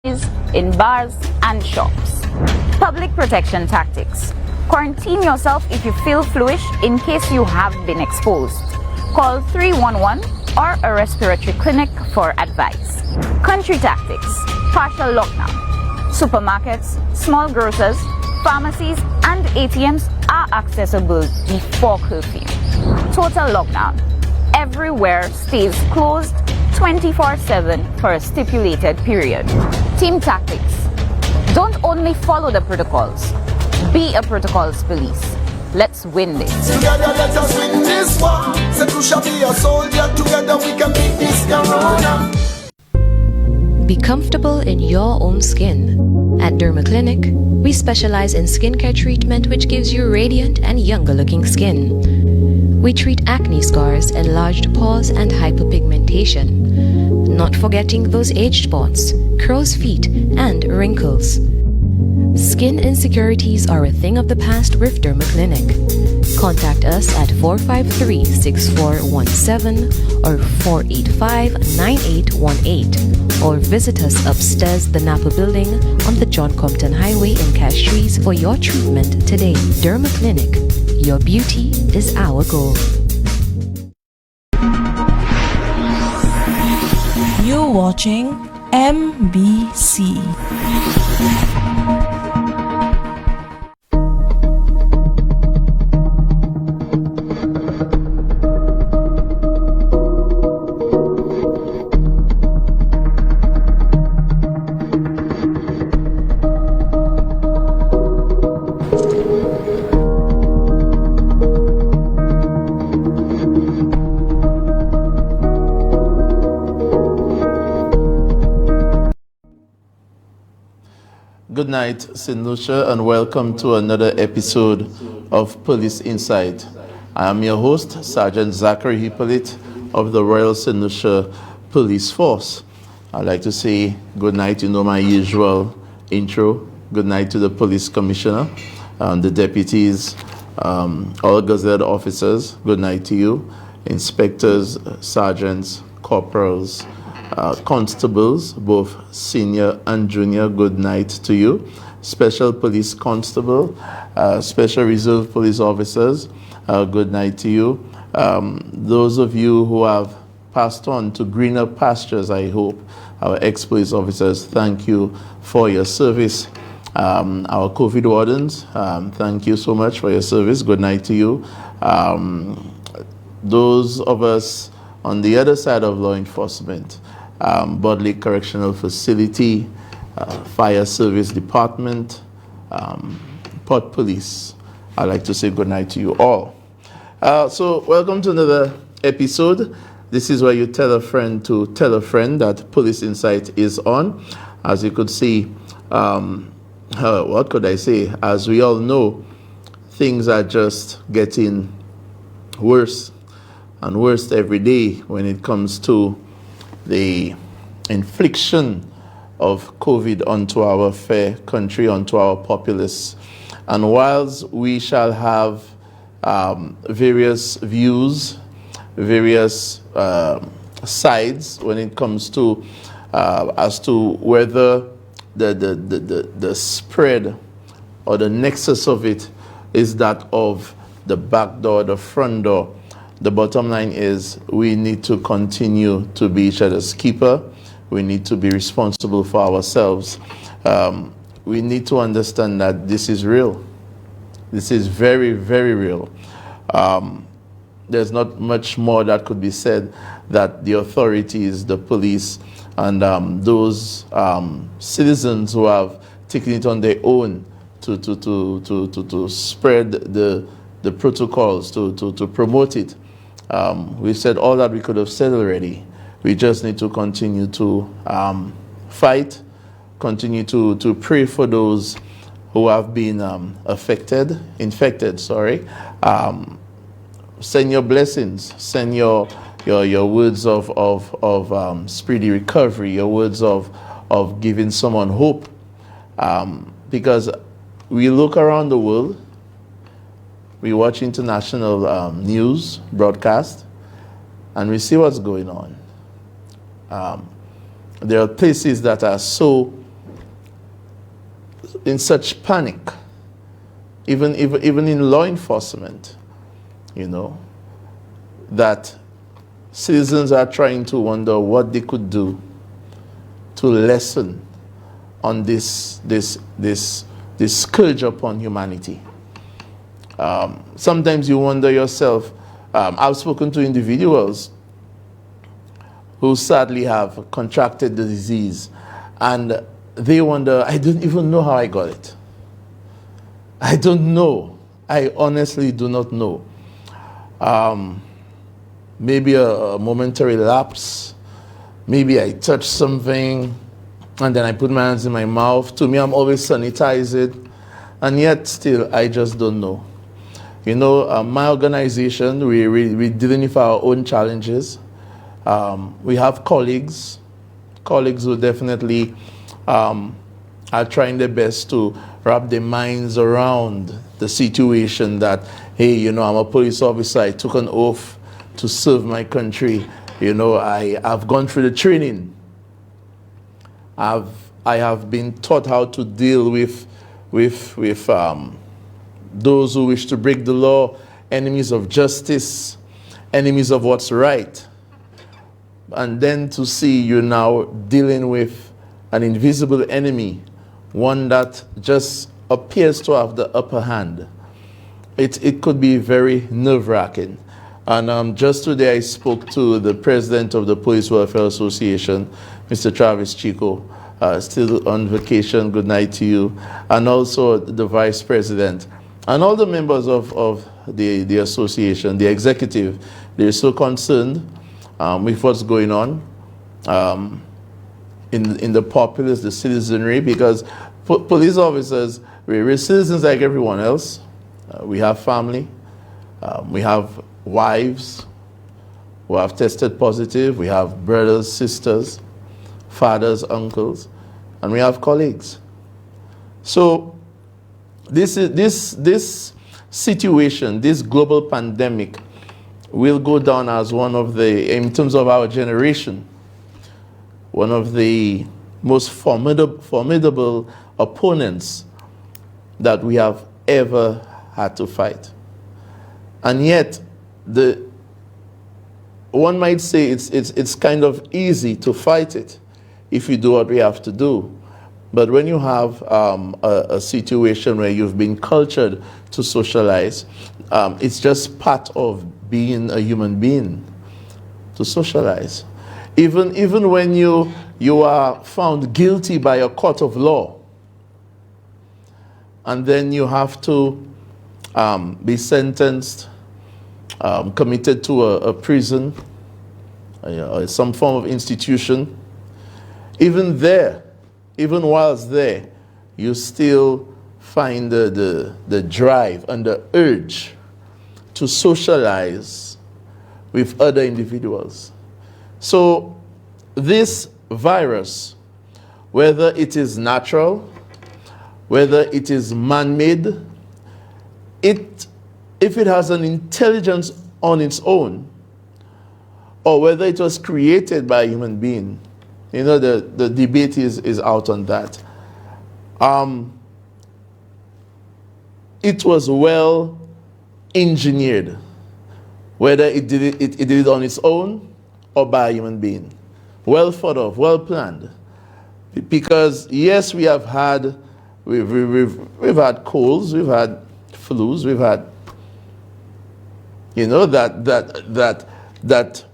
in bars and shops. Public protection tactics. Quarantine yourself if you feel fluish in case you have been exposed. Call 311 or a respiratory clinic for advice. Country tactics. Partial lockdown. Supermarkets, small grocers, pharmacies and ATMs are accessible before curfew. Total lockdown. Everywhere stays closed 24/7 for a stipulated period. Team tactics. Don't only follow the protocols. Be a protocols police. Let's win this. Together let us win this war. Said we shall be a soldier. Together we can beat this corona. Be comfortable in your own skin. At Derma Clinic, we specialize in skincare treatment which gives you radiant and younger looking skin. We treat acne scars, enlarged pores, and hyperpigmentation. Not forgetting those age spots, crow's feet, and wrinkles. Skin insecurities are a thing of the past with Derma Clinic. Contact us at 453-6417 or 485-9818 or visit us upstairs the Napa building on the John Compton Highway in Castries for your treatment today. Derma Clinic. Your beauty is our goal. You're watching MBC. Good night, St. Lucia, and welcome to another episode of Police Insight. I am your host, Sergeant Zachary Hippolyte of the Royal St. Lucia Police Force. I'd like to say good night, you know my usual intro. Good night to the Police Commissioner, the deputies, all gazetted officers. Good night to you, inspectors, sergeants, corporals, constables, both senior and junior. Good night to you. Special police constable, special reserve police officers, good night to you. Those of you who have passed on to greener pastures, I hope, our ex-police officers, thank you for your service. Our COVID wardens, thank you so much for your service. Good night to you. Those of us on the other side of law enforcement, Bodley Correctional Facility, Fire Service Department, Port Police, I'd like to say good night to you all. So welcome to another episode. This is where you tell a friend to tell a friend that Police Insight is on. As you could see, what could I say? As we all know, things are just getting worse and worse every day when it comes to the infliction of COVID onto our fair country, onto our populace. And whilst we shall have various views, various sides when it comes to as to whether the spread or the nexus of it is that of the back door, the front door, the bottom line is we need to continue to be each other's keeper. We need to be responsible for ourselves. We need to understand that this is real. This is very, very real. There's not much more that could be said that the authorities, the police, and those citizens who have taken it on their own to spread the protocols, to promote it. We've said all that we could have said already. We just need to continue to fight, continue to pray for those who have been infected. Send your blessings, send your words of speedy recovery, your words of giving someone hope. Because we look around the world, we watch international news broadcast, and we see what's going on. There are places that are so in such panic, even in law enforcement, you know, that citizens are trying to wonder what they could do to lessen on this scourge upon humanity. Sometimes you wonder yourself. I've spoken to individuals who sadly have contracted the disease, and they wonder, I don't even know how I got it. I don't know. I honestly do not know. Maybe a momentary lapse. Maybe I touched something and then I put my hands in my mouth. To me, I'm always sanitized, and yet still, I just don't know. You know, my organization, we're dealing with our own challenges. We have colleagues who definitely are trying their best to wrap their minds around the situation that, hey, you know, I'm a police officer, I took an oath to serve my country. You know, I've gone through the training. I have been taught how to deal with those who wish to break the law, enemies of justice, enemies of what's right. And then to see you now dealing with an invisible enemy, one that just appears to have the upper hand. It could be very nerve-wracking. And just today I spoke to the president of the Police Welfare Association, Mr. Travis Chico, still on vacation, good night to you, and also the vice president, and all the members of the association, the executive. They're so concerned with what's going on in the populace, the citizenry, because police officers, we're citizens like everyone else. We have family, we have wives who have tested positive, we have brothers, sisters, fathers, uncles, and we have colleagues. So this situation, this global pandemic, will go down as one of the, in terms of our generation, one of the most formidable opponents that we have ever had to fight. And yet, one might say it's kind of easy to fight it if you do what we have to do. But when you have a situation where you've been cultured to socialize, it's just part of being a human being, to socialize. Even when you are found guilty by a court of law, and then you have to be sentenced, committed to a prison, some form of institution, even there, even whilst there, you still find the drive and the urge to socialize with other individuals. So this virus, whether it is natural, whether it is man-made, if it has an intelligence on its own, or whether it was created by a human being, you know, the debate is out on that. It was well engineered, whether it did it on its own or by a human being. Well thought of, well planned. Because yes, we've had colds, we've had flus, we've had, you know, that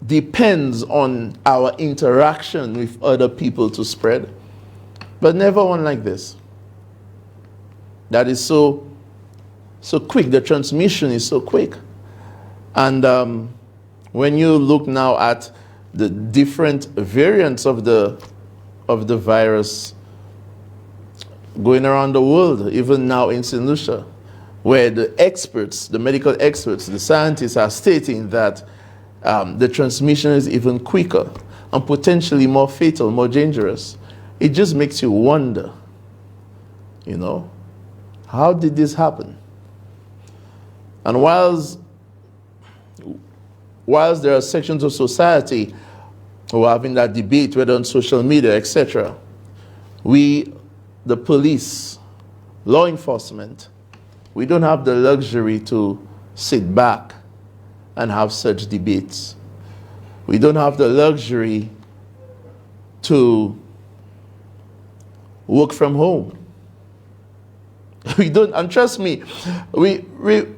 depends on our interaction with other people to spread, but never one like this. That is so quick. The transmission is so quick. And when you look now at the different variants of the virus going around the world, even now in St. Lucia, where the experts, the medical experts, the scientists are stating that the transmission is even quicker and potentially more fatal, more dangerous. It just makes you wonder, you know, how did this happen? And whilst there are sections of society who are having that debate, whether on social media, etc., we the police, law enforcement, we don't have the luxury to sit back and have such debates. We don't have the luxury to work from home. We don't, and trust me, we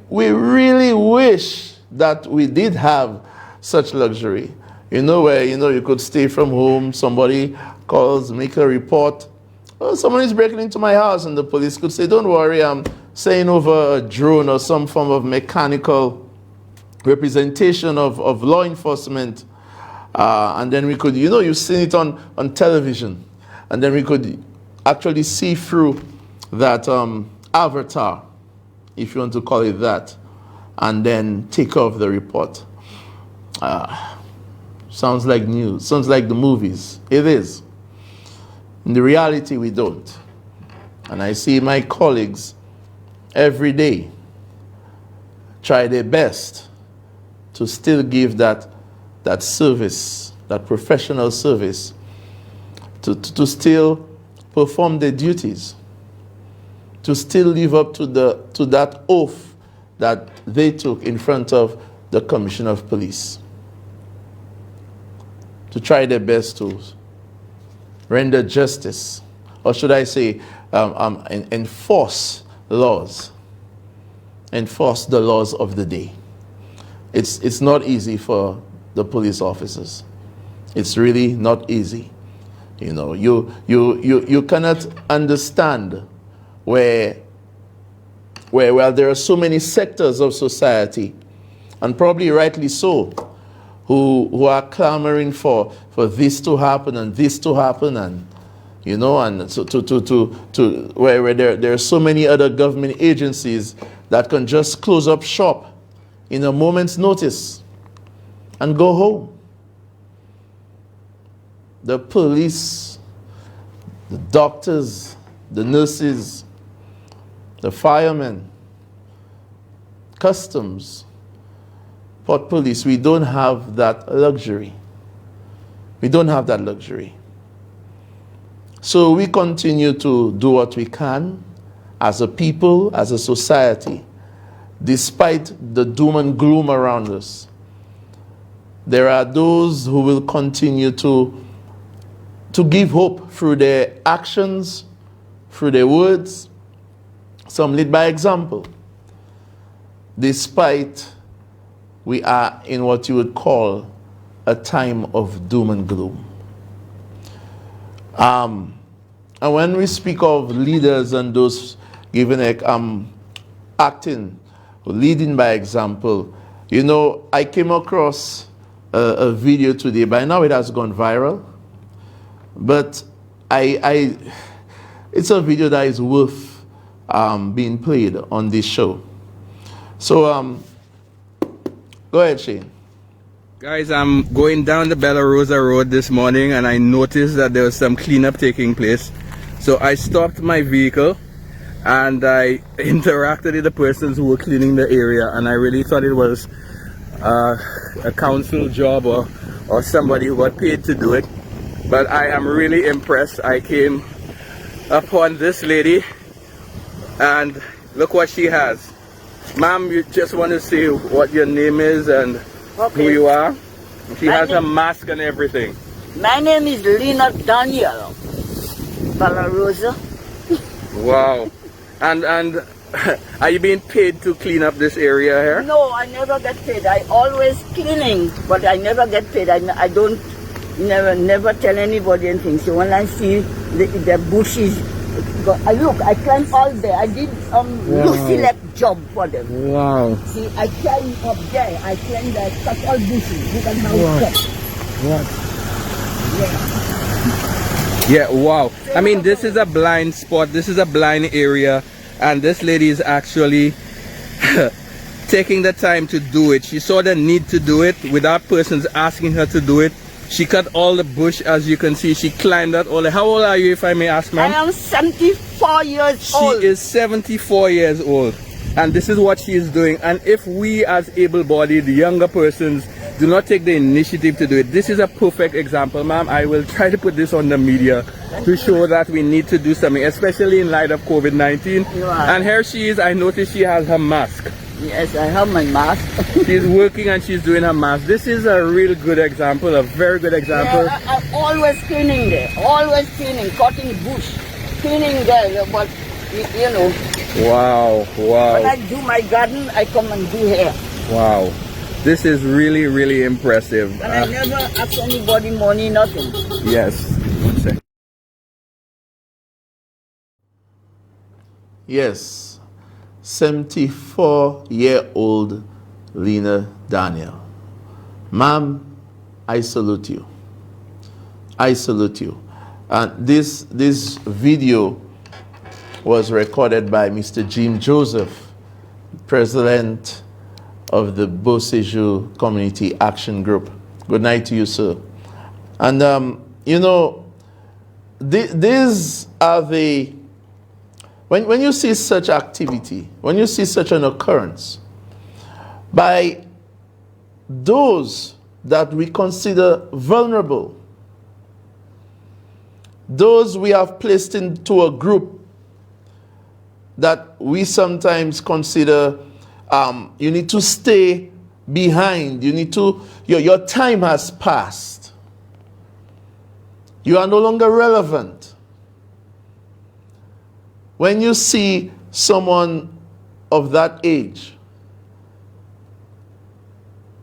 really wish that we did have such luxury. You know, where you could stay from home, somebody calls, make a report. Oh, someone is breaking into my house, and the police could say, don't worry, I'm saying over a drone or some form of mechanical representation of law enforcement. And then we could, you've seen it on television. And then we could actually see through that avatar, if you want to call it that, and then take off the report. Sounds like news, sounds like the movies. It is. In the reality, we don't. And I see my colleagues every day try their best to still give that service, that professional service, to still perform their duties, to still live up to that oath that they took in front of the Commissioner of Police, to try their best to render justice, or should I say, enforce laws, enforce the laws of the day. It's not easy for the police officers. It's really not easy. You cannot understand where there are so many sectors of society, and probably rightly so, who are clamoring for this to happen and this to happen, and and so to where there are so many other government agencies that can just close up shop in a moment's notice and go home. The police, the doctors, the nurses, the firemen, customs, Port Police, we don't have that luxury. We don't have that luxury. So we continue to do what we can as a people, as a society, despite the doom and gloom around us. There are those who will continue to give hope through their actions, through their words. Some lead by example, despite we are in what you would call a time of doom and gloom. And when we speak of leaders and those giving acting, leading by example, I came across a video today. By now it has gone viral, but it's a video that is worth being played on this show. So go ahead, Shane. Guys, I'm going down the Bella Rosa Road this morning, and I noticed that there was some cleanup taking place. So I stopped my vehicle and I interacted with the persons who were cleaning the area, and I really thought it was a council job or somebody who got paid to do it. But I am really impressed. I came upon this lady and look what she has. Ma'am, you just want to say what your name is and who you are? She has a mask and everything. My name is Lena Daniel Bella Rosa. Wow. And are you being paid to clean up this area here? No, I never get paid. I always cleaning, but I never get paid. I don't never tell anybody anything. So when I see the bushes, look, I climb all there. I did select job for them. Wow. See, I climb up there. I climb there, cut all bushes. Look at how it's cut. Yeah, wow. I mean, this is a blind spot. This is a blind area. And this lady is actually taking the time to do it. She saw the need to do it without persons asking her to do it. She cut all the bush, as you can see. She climbed that all. How old are you, if I may ask, ma'am? I am 74 years old. She is 74 years old. And this is what she is doing. And if we as able-bodied younger persons do not take the initiative to do it. This is a perfect example, ma'am. I will try to put this on the media to show that we need to do something, especially in light of COVID-19. Yeah. And here she is. I noticed she has her mask. Yes, I have my mask. She's working and she's doing her mask. This is a real good example, a very good example. Yeah, I'm always cleaning there, always cleaning, cutting bush, cleaning there, but you know. Wow, wow. When I do my garden, I come and do here. Wow. This is really, really impressive. And I never ask anybody money, nothing. Yes. One sec. Yes. 74-year-old Lena Daniel. Ma'am, I salute you. I salute you. And this video was recorded by Mr. Jim Joseph, president of the Beauséjour Community Action Group. Good night to you, sir. And, you know, these are the... When you see such activity, when you see such an occurrence, by those that we consider vulnerable, those we have placed into a group that we sometimes consider you need to stay behind, you need to, your time has passed. You are no longer relevant. When you see someone of that age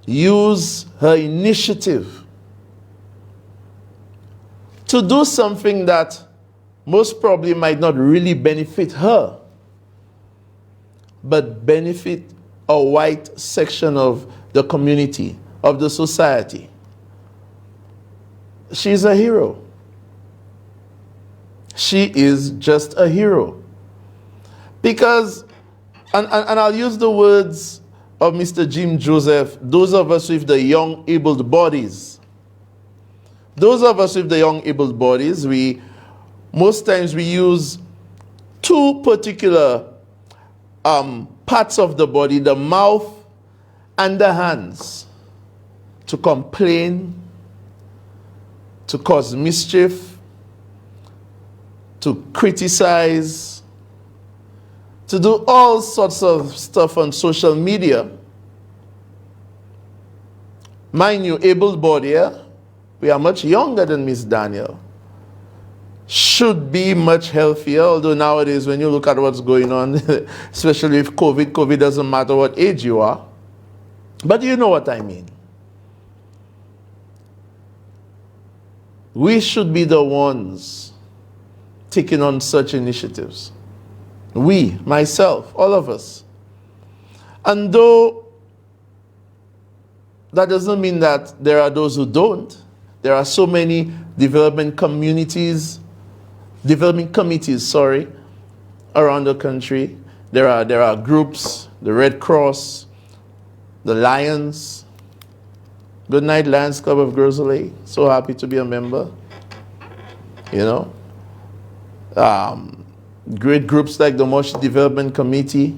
use her initiative to do something that most probably might not really benefit her, but benefit a white section of the community, of the society, she's a hero. She is just a hero. Because, and I'll use the words of Mr. Jim Joseph, those of us with the young abled bodies. Those of us with the young abled bodies, most times we use two particular parts of the body, the mouth and the hands, to complain, to cause mischief, to criticize, to do all sorts of stuff on social media. Mind you, able-bodied, we are much younger than Miss Daniel. Should be much healthier, although nowadays when you look at what's going on, especially with COVID doesn't matter what age you are. But you know what I mean. We should be the ones taking on such initiatives. We, myself, all of us. And though that doesn't mean that there are those who don't, there are so many development committees, around the country. There are groups, the Red Cross, the Lions. Good night, Lions Club of Grosley. So happy to be a member. You know, great groups like the Moshi Development Committee.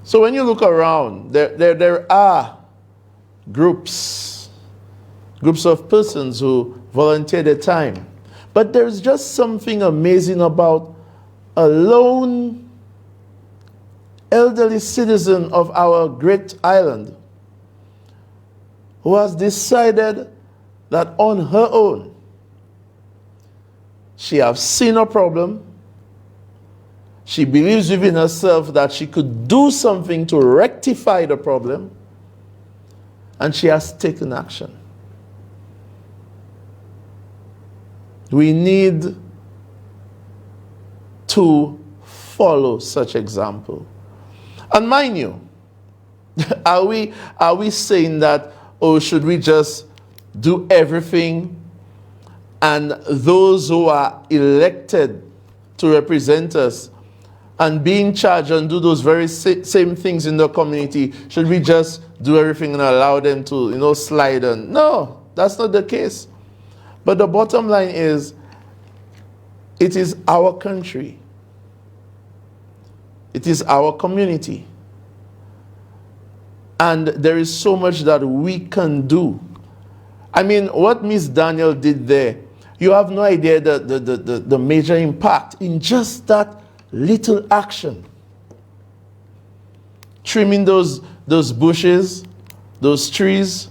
So when you look around, there are groups of persons who volunteer their time. But there's just something amazing about a lone elderly citizen of our great island who has decided that on her own, she has seen a problem. She believes within herself that she could do something to rectify the problem, and she has taken action. We need to follow such example. And mind you, are we saying that, oh, should we just do everything, and those who are elected to represent us and be in charge and do those very same things in the community, should we just do everything and allow them to, slide on? No, that's not the case. But the bottom line is, it is our country. It is our community. And there is so much that we can do. I mean, what Miss Daniel did there, you have no idea the major impact in just that little action. Trimming those bushes, those trees.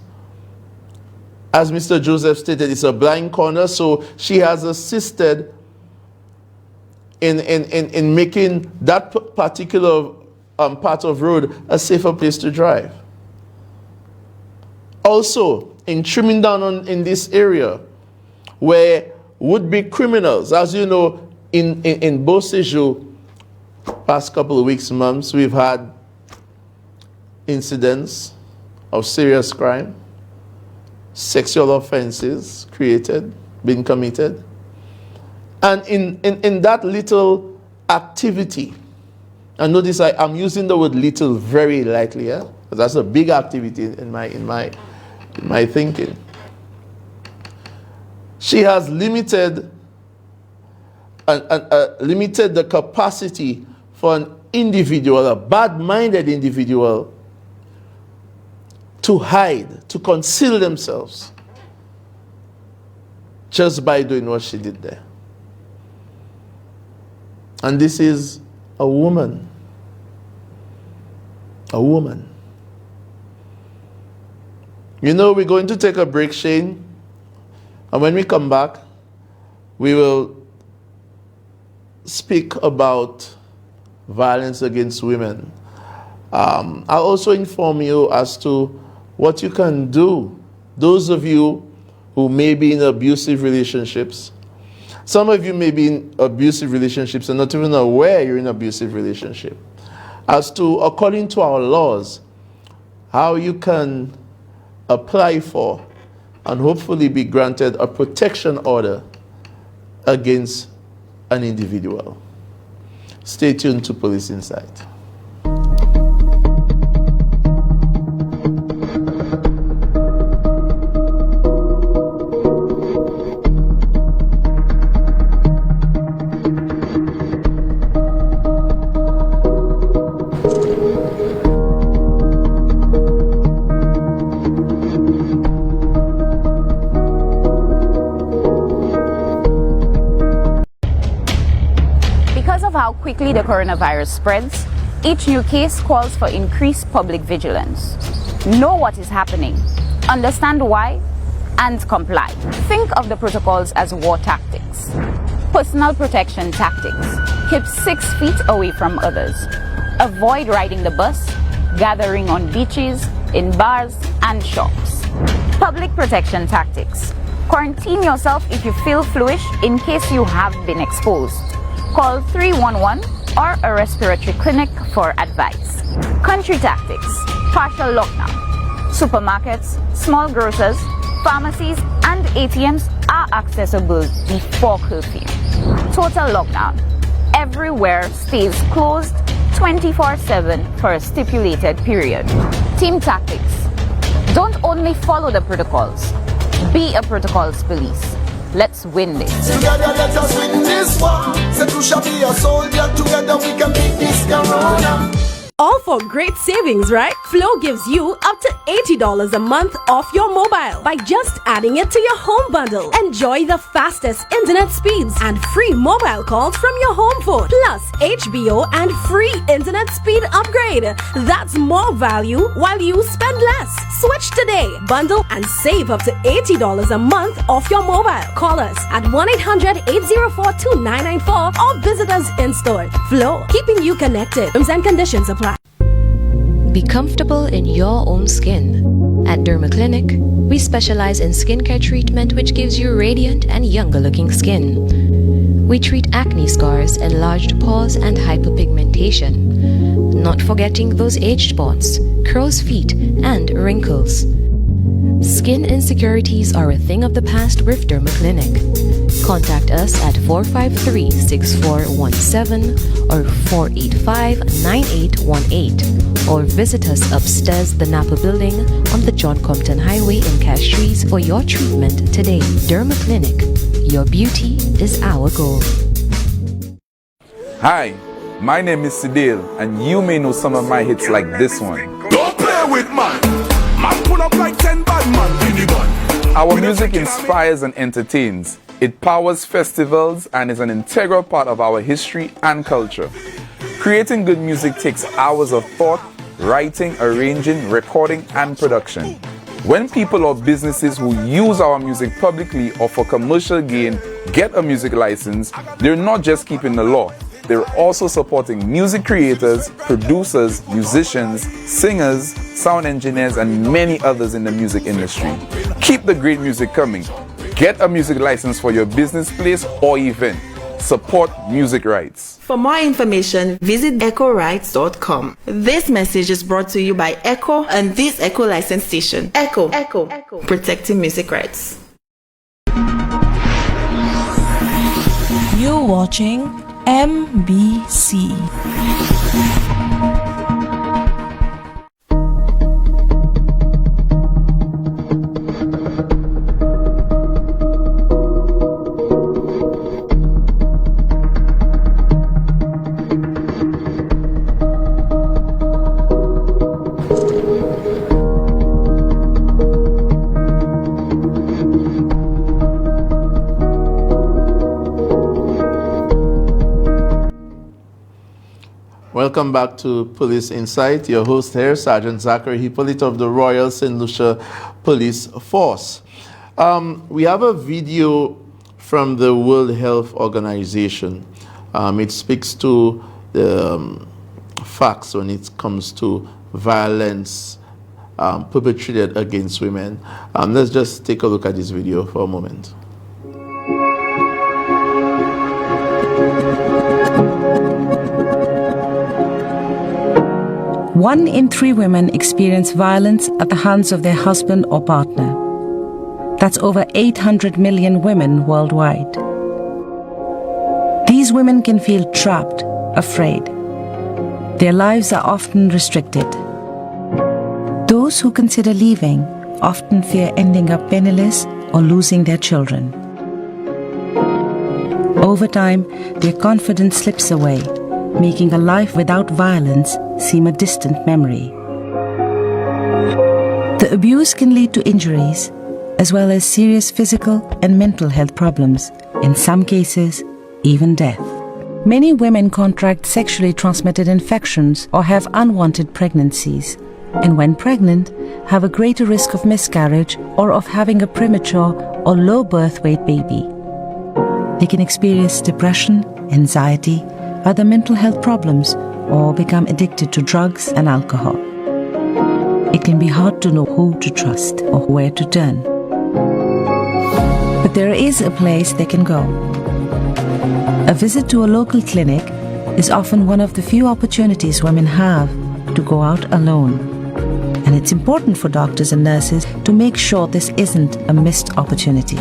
As Mr. Joseph stated, it's a blind corner, so she has assisted in making that particular part of road a safer place to drive. Also, in trimming down in this area where would-be criminals, as you know, in Beauséjour, past couple of weeks, months, we've had incidents of serious crime, sexual offenses being committed. And in that little activity, and notice I'm using the word little very lightly, yeah? Because that's a big activity in my thinking. She has limited the capacity for an individual, a bad-minded individual, to hide, to conceal themselves just by doing what she did there. And this is a woman. A woman. You know, we're going to take a break, Shane. And when we come back, we will speak about violence against women. I'll also inform you as to what you can do. Those of you who may be in abusive relationships, some of you may be in abusive relationships and not even aware you're in an abusive relationship. As to, according to our laws, how you can apply for and hopefully be granted a protection order against an individual. Stay tuned to Police Insight. How quickly the coronavirus spreads, each new case calls for increased public vigilance. Know what is happening, understand why, and comply. Think of the protocols as war tactics. Personal protection tactics. Keep 6 feet away from others. Avoid riding the bus, gathering on beaches, in bars, and shops. Public protection tactics. Quarantine yourself if you feel fluish in case you have been exposed. Call 311 or a respiratory clinic for advice. Country tactics. Partial lockdown. Supermarkets, small grocers, pharmacies, and ATMs are accessible before curfew. Total lockdown. Everywhere stays closed 24/7 for a stipulated period. Team tactics. Don't only follow the protocols. Be a protocols police. Let's win this. Together let us win this war. Say you shall be a soldier. Together we can beat this corona. All for great savings, right? Flow gives you up to $80 a month off your mobile by just adding it to your home bundle. Enjoy the fastest internet speeds and free mobile calls from your home phone, plus HBO and free internet speed upgrade. That's more value while you spend less. Switch today. Bundle and save up to $80 a month off your mobile. Call us at 1-800-804-2994 or visit us in store. Flow, keeping you connected. Terms and conditions apply. Be comfortable in your own skin. At Derma Clinic, we specialize in skincare treatment which gives you radiant and younger looking skin. We treat acne scars, enlarged pores, and hyperpigmentation. Not forgetting those age spots, crow's feet, and wrinkles. Skin insecurities are a thing of the past with Derma Clinic. Contact us at 453-6417 or 485-9818 or visit us upstairs the Napa building on the John Compton Highway in Castries for your treatment today. Derma Clinic. Your beauty is our goal. Hi, my name is Sidil and you may know some of my hits like this one. Don't play with it, man. Man pull up like 10 bad man in the band. Our music inspires and entertains. It powers festivals and is an integral part of our history and culture. Creating good music takes hours of thought, writing, arranging, recording, and production. When people or businesses who use our music publicly or for commercial gain get a music license, they're not just keeping the law, they're also supporting music creators, producers, musicians, singers, sound engineers, and many others in the music industry. Keep the great music coming. Get a music license for your business place or event. Support music rights. For more information, visit echorights.com. This message is brought to you by Echo and this Echo license station. Echo, protecting music rights. You're watching MBC. Welcome back to Police Insight. Your host here, Sergeant Zachary Hippolyte of the Royal St. Lucia Police Force. We have a video from the World Health Organization. It speaks to the facts when it comes to violence perpetrated against women. Let's just take a look at this video for a moment. 1 in 3 women experience violence at the hands of their husband or partner. That's over 800 million women worldwide. These women can feel trapped, afraid. Their lives are often restricted. Those who consider leaving often fear ending up penniless or losing their children. Over time, their confidence slips away, making a life without violence seem a distant memory. The abuse can lead to injuries, as well as serious physical and mental health problems, in some cases, even death. Many women contract sexually transmitted infections or have unwanted pregnancies, and when pregnant, have a greater risk of miscarriage or of having a premature or low birth weight baby. They can experience depression, anxiety, other mental health problems, or become addicted to drugs and alcohol. It can be hard to know who to trust or where to turn. But there is a place they can go. A visit to a local clinic is often one of the few opportunities women have to go out alone. And it's important for doctors and nurses to make sure this isn't a missed opportunity.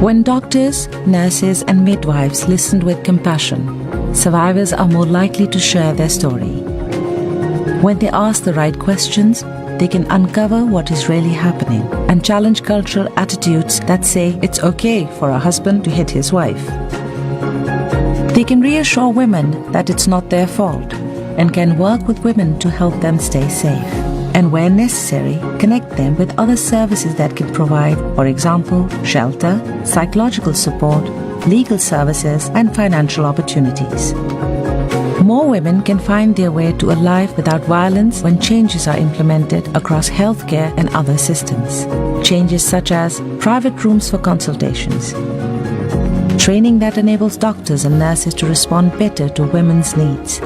When doctors, nurses, and midwives listen with compassion, survivors are more likely to share their story. When they ask the right questions, they can uncover what is really happening and challenge cultural attitudes that say it's okay for a husband to hit his wife. They can reassure women that it's not their fault and can work with women to help them stay safe. And where necessary, connect them with other services that can provide, for example, shelter, psychological support, legal services, and financial opportunities. More women can find their way to a life without violence when changes are implemented across healthcare and other systems. Changes such as private rooms for consultations, training that enables doctors and nurses to respond better to women's needs,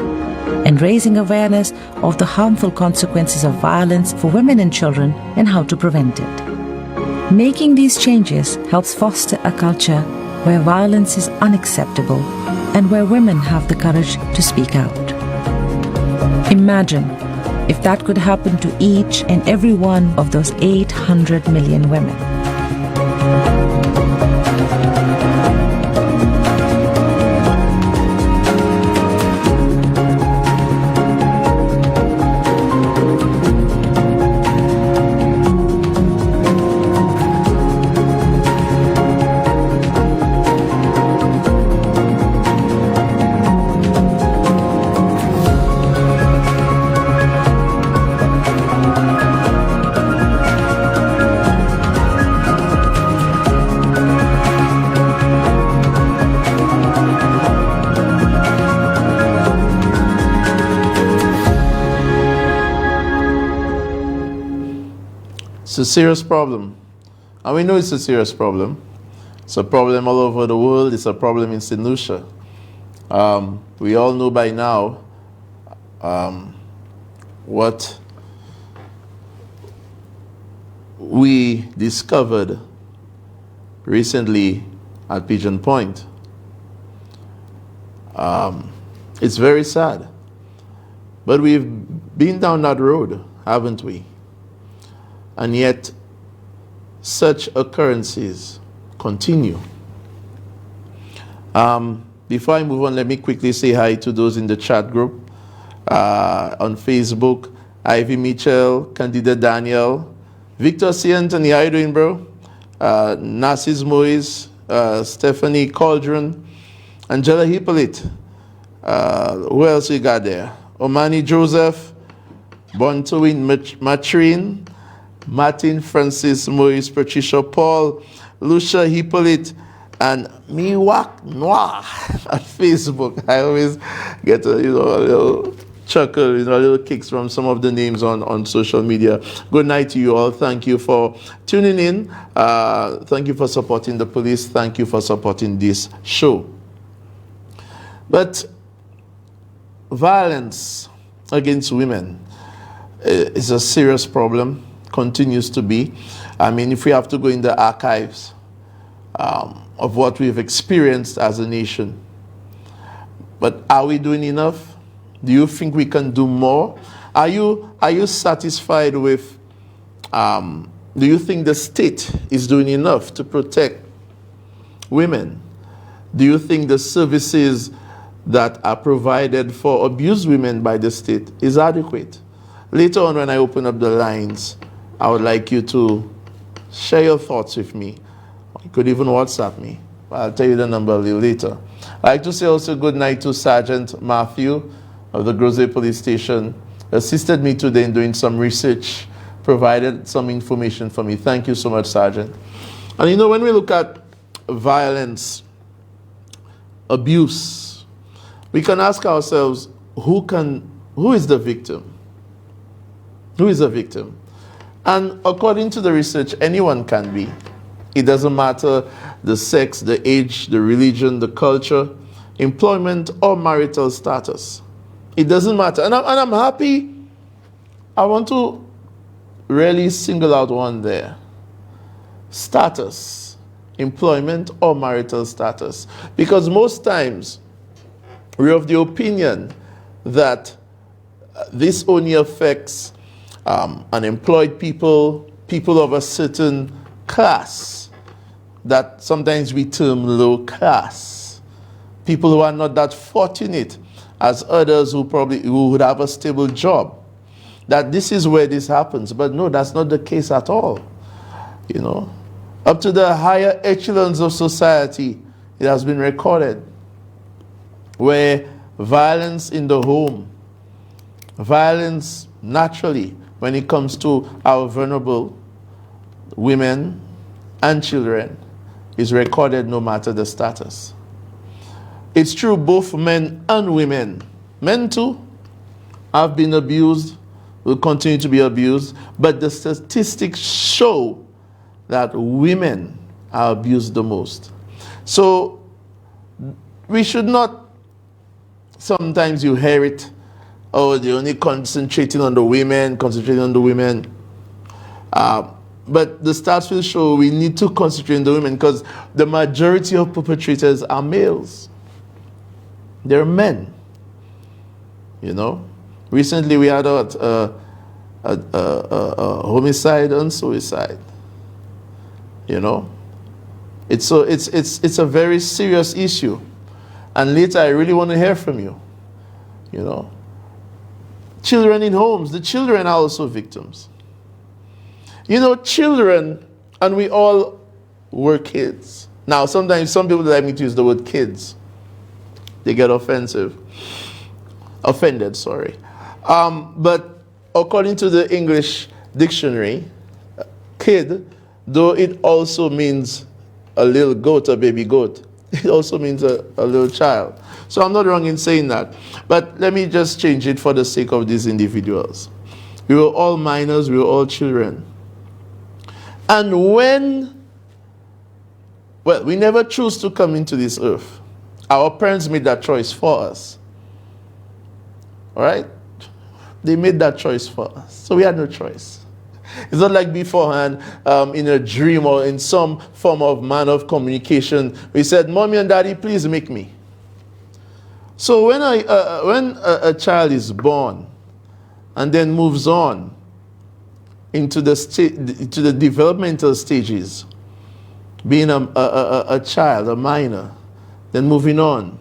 and raising awareness of the harmful consequences of violence for women and children and how to prevent it. Making these changes helps foster a culture where violence is unacceptable and where women have the courage to speak out. Imagine if that could happen to each and every one of those 800 million women. It's a serious problem. And we know it's a serious problem. It's a problem all over the world. It's a problem in St. Lucia. We all know by now what we discovered recently at Pigeon Point. It's very sad. But we've been down that road, haven't we? And yet, such occurrences continue. Before I move on, let me quickly say hi to those in the chat group on Facebook. Ivy Mitchell, Candida Daniel, Victor C. Anthony, how you doing, bro? Narcis Moise, Stephanie Cauldron, Angela Hippolyte. Who else we got there? Omani Joseph, Bontoin Matrine, Martin Francis Moise, Patricia Paul, Lucia Hippolyte, and Miwak Noir at Facebook. I always get a little chuckle, a little kicks from some of the names on social media. Good night to you all. Thank you for tuning in. Thank you for supporting the police. Thank you for supporting this show. But violence against women is a serious problem, continues to be. I mean, if we have to go in the archives of what we've experienced as a nation. But are we doing enough? Do you think we can do more? Are you satisfied with, do you think the state is doing enough to protect women? Do you think the services that are provided for abused women by the state is adequate? Later on, when I open up the lines, I would like you to share your thoughts with me. You could even WhatsApp me. I'll tell you the number a little later. I'd like to say also good night to Sergeant Matthew of the Gros Islet Police Station. Assisted me today in doing some research, provided some information for me. Thank you so much, Sergeant. And you know, when we look at violence, abuse, we can ask ourselves, who is the victim? Who is the victim? And according to the research, anyone can be. It doesn't matter the sex, the age, the religion, the culture, employment, or marital status. It doesn't matter. And I'm happy. I want to really single out one there. Status, employment, or marital status. Because most times, we're of the opinion that this only affects unemployed people, people of a certain class, that sometimes we term low class, people who are not that fortunate as others who would have a stable job, that this is where this happens. But no, that's not the case at all. You know, up to the higher echelons of society, it has been recorded where violence in the home, violence naturally when it comes to our vulnerable women and children, is recorded no matter the status. It's true, both men and women, men too, have been abused, will continue to be abused, but the statistics show that women are abused the most. So we should not, sometimes you hear it, oh, they're only concentrating on the women, but the stats will show we need to concentrate on the women because the majority of perpetrators are males. They're men. You know? Recently we had a homicide and suicide. You know? It's a very serious issue. And later I really want to hear from you. You know? Children in homes, the children are also victims. You know, children, and we all were kids. Now, sometimes some people like me to use the word kids. They get offended, sorry. But according to the English dictionary, kid, though it also means a little goat, a baby goat, it also means a little child. So I'm not wrong in saying that. But let me just change it for the sake of these individuals. We were all minors, we were all children. And we never choose to come into this earth. Our parents made that choice for us. All right? They made that choice for us. So we had no choice. It's not like beforehand, in a dream or in some form of manner of communication, we said, Mommy and Daddy, please make me. So when a child is born and then moves on into the developmental stages, being a child, a minor, then moving on,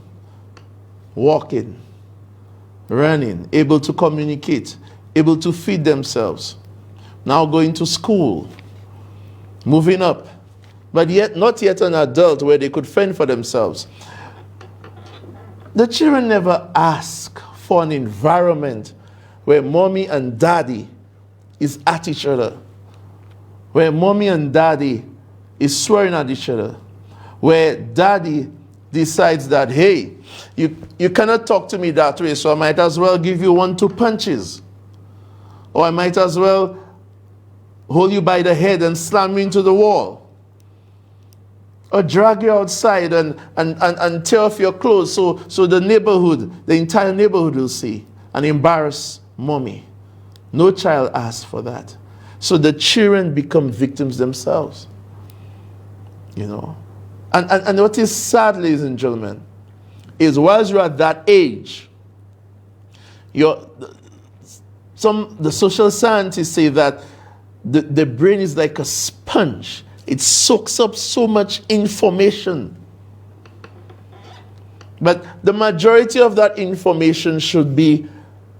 walking, running, able to communicate, able to feed themselves, now going to school, moving up, but yet not yet an adult where they could fend for themselves. The children never ask for an environment where mommy and daddy is at each other, where mommy and daddy is swearing at each other, where daddy decides that, hey, you cannot talk to me that way, so I might as well give you 1-2 punches. Or I might as well hold you by the head and slam you into the wall. Or drag you outside and tear off your clothes so the neighborhood, the entire neighborhood will see, and embarrass mommy. No child asked for that. So the children become victims themselves. You know. And what is sad, ladies and gentlemen, is whilst you're at that age, the social scientists say that the brain is like a sponge. It soaks up so much information. But the majority of that information should be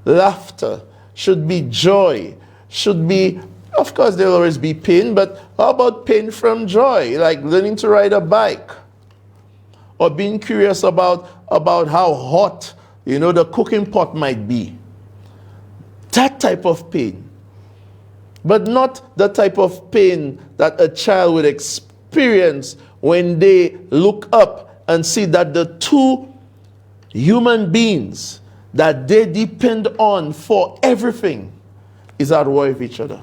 laughter, should be joy, should be, of course there'll always be pain, but how about pain from joy, like learning to ride a bike, or being curious about how hot, the cooking pot might be. That type of pain. But not the type of pain that a child would experience when they look up and see that the two human beings that they depend on for everything is at war with each other.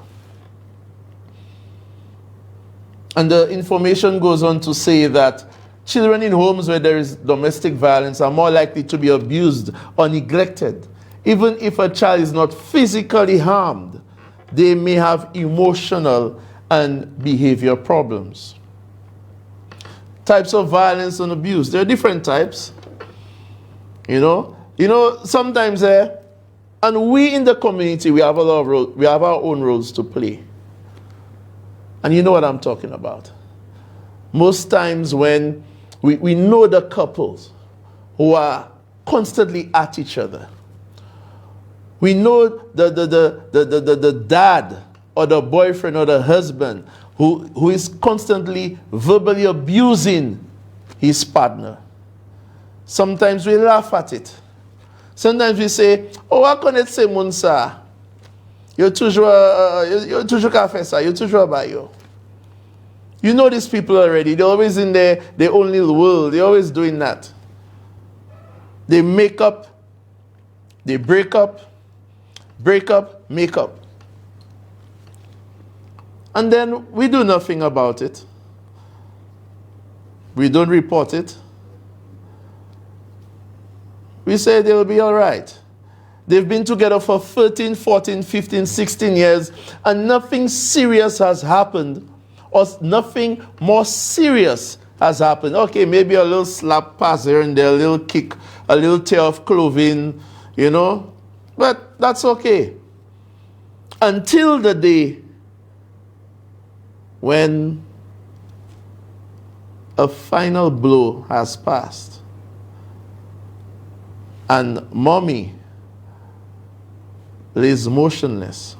And the information goes on to say that children in homes where there is domestic violence are more likely to be abused or neglected. Even if a child is not physically harmed, they may have emotional and behavior problems. Types of violence and abuse. There are different types. Sometimes and we in the community, we have a lot of roles. We have our own roles to play. And you know what I'm talking about. Most times when we know the couples who are constantly at each other. We know the dad or the boyfriend or the husband who is constantly verbally abusing his partner. Sometimes we laugh at it. Sometimes we say, oh, how can it say, Munsa? You're toujours café ça, you're toujours bayo. You know these people already. They're always in their own little world. They're always doing that. They make up, they break up, make up. And then we do nothing about it. We don't report it. We say they'll be all right. They've been together for 13, 14, 15, 16 years, and nothing serious has happened, or nothing more serious has happened. Okay, maybe a little slap pass here and there, a little kick, a little tear of clothing, but that's okay. Until the day when a final blow has passed and mommy lays motionless,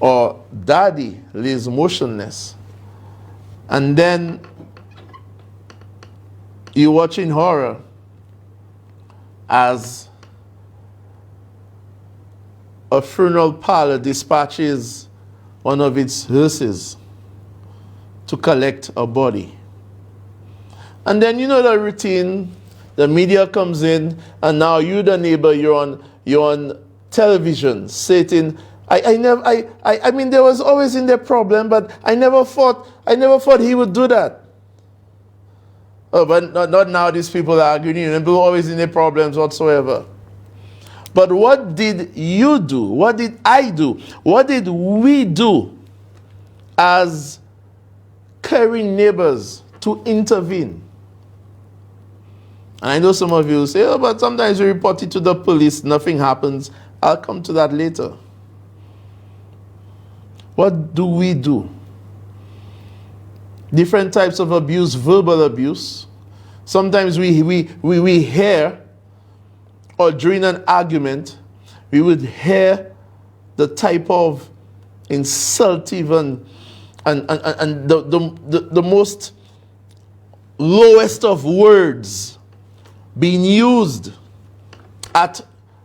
or daddy lays motionless, and then you're watching horror as a funeral parlor dispatches one of its hearses to collect a body. And then the routine, the media comes in, and now you, the neighbor, you're on television, stating I mean, there was always in their problem, but I never thought he would do that. Oh, but not now. These people are arguing, and people are always in their problems whatsoever. But what did you do? What did I do? What did we do as caring neighbors to intervene? And I know some of you will say, oh, but sometimes we report it to the police, nothing happens. I'll come to that later. What do we do? Different types of abuse, verbal abuse. Sometimes we hear, or during an argument, we would hear the type of insultive and the most lowest of words being used at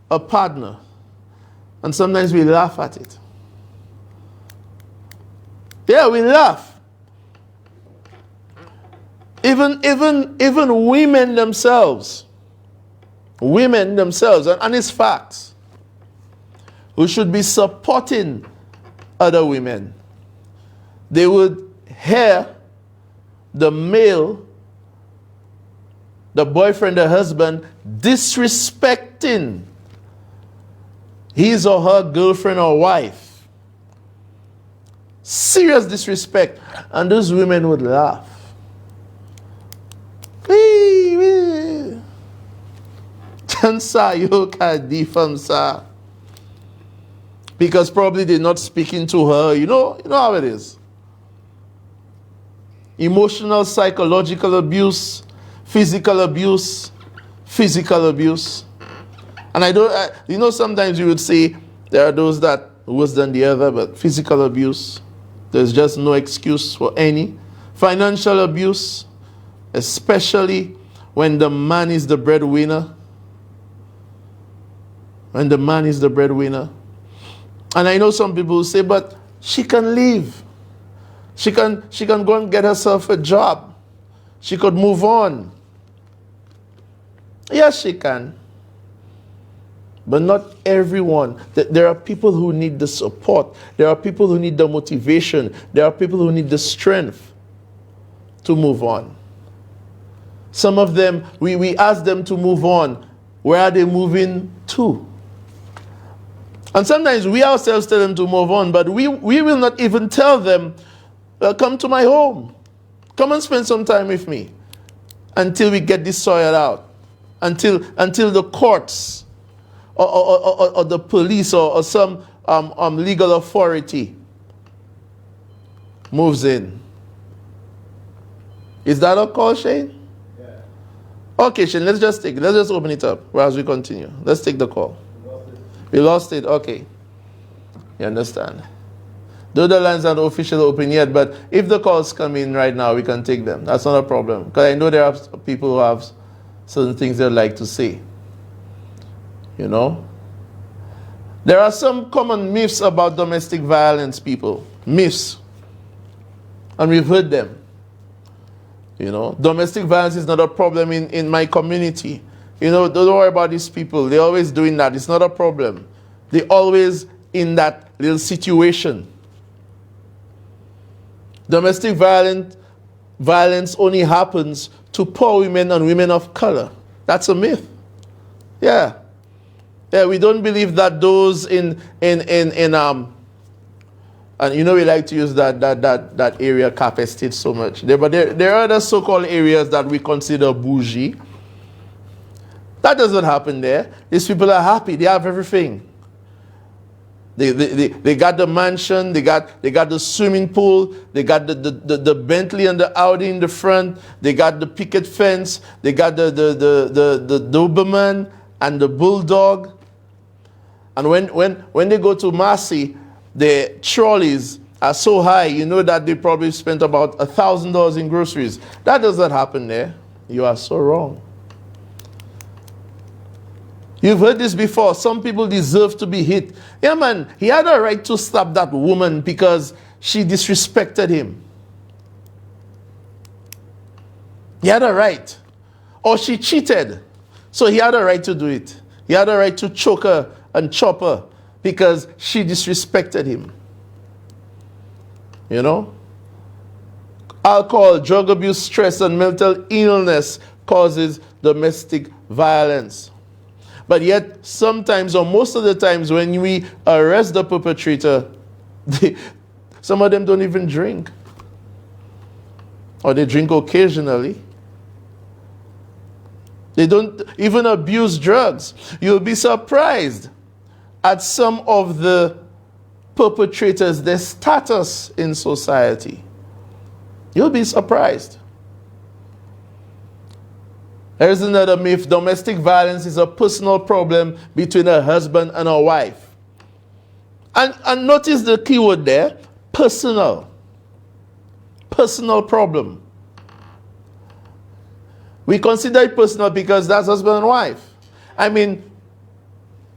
a partner. And sometimes we laugh at it. Yeah, we laugh. Even women themselves, and it's facts, who should be supporting other women, they would hear the male, the boyfriend, the husband, disrespecting his or her girlfriend or wife. Serious disrespect. And those women would laugh. Because probably they're not speaking to her. You know how it is. Emotional, psychological abuse, physical abuse. And sometimes you would say there are those that worse than the other, but physical abuse, there's just no excuse for any. Financial abuse, especially when the man is the breadwinner. And I know some people who say, but she can leave. She can go and get herself a job. She could move on. Yes, she can. But not everyone. There are people who need the support. There are people who need the motivation. There are people who need the strength to move on. Some of them, we ask them to move on. Where are they moving to? And sometimes we ourselves tell them to move on, but we will not even tell them, come to my home. Come and spend some time with me until we get this sorted out. Until the courts or the police or some legal authority moves in. Is that a call, Shane? Yeah. Okay, Shane, let's just open it up as we continue. Let's take the call. We lost it. Okay. You understand? Though the lines aren't officially open yet, but if the calls come in right now, we can take them. That's not a problem. Because I know there are people who have certain things they'd like to say. You know? There are some common myths about domestic violence, people. Myths. And we've heard them. You know? Domestic violence is not a problem in my community. Don't worry about these people. They're always doing that. It's not a problem. They're always in that little situation. Domestic violence only happens to poor women and women of color. That's a myth. Yeah. Yeah, we don't believe that those and we like to use that area, Cape State, so much. But there are other so-called areas that we consider bougie. That doesn't happen there. These people are happy. They have everything. They got the mansion. They got the swimming pool. They got the Bentley and the Audi in the front. They got the picket fence. They got the Doberman and the Bulldog. And when they go to Massey, the trolleys are so high, that they probably spent about $1,000 in groceries. That doesn't happen there. You are so wrong. You've heard this before. Some people deserve to be hit. Yeah, man, he had a right to slap that woman because she disrespected him. He had a right. Or she cheated. So he had a right to do it. He had a right to choke her and chop her because she disrespected him. You know? Alcohol, drug abuse, stress, and mental illness causes domestic violence. But yet, sometimes, or most of the times, when we arrest the perpetrator, some of them don't even drink. Or they drink occasionally. They don't even abuse drugs. You'll be surprised at some of the perpetrators, their status in society. You'll be surprised. There's another myth. Domestic violence is a personal problem between a husband and a wife. And notice the key word there, personal. Personal problem. We consider it personal because that's husband and wife. I mean,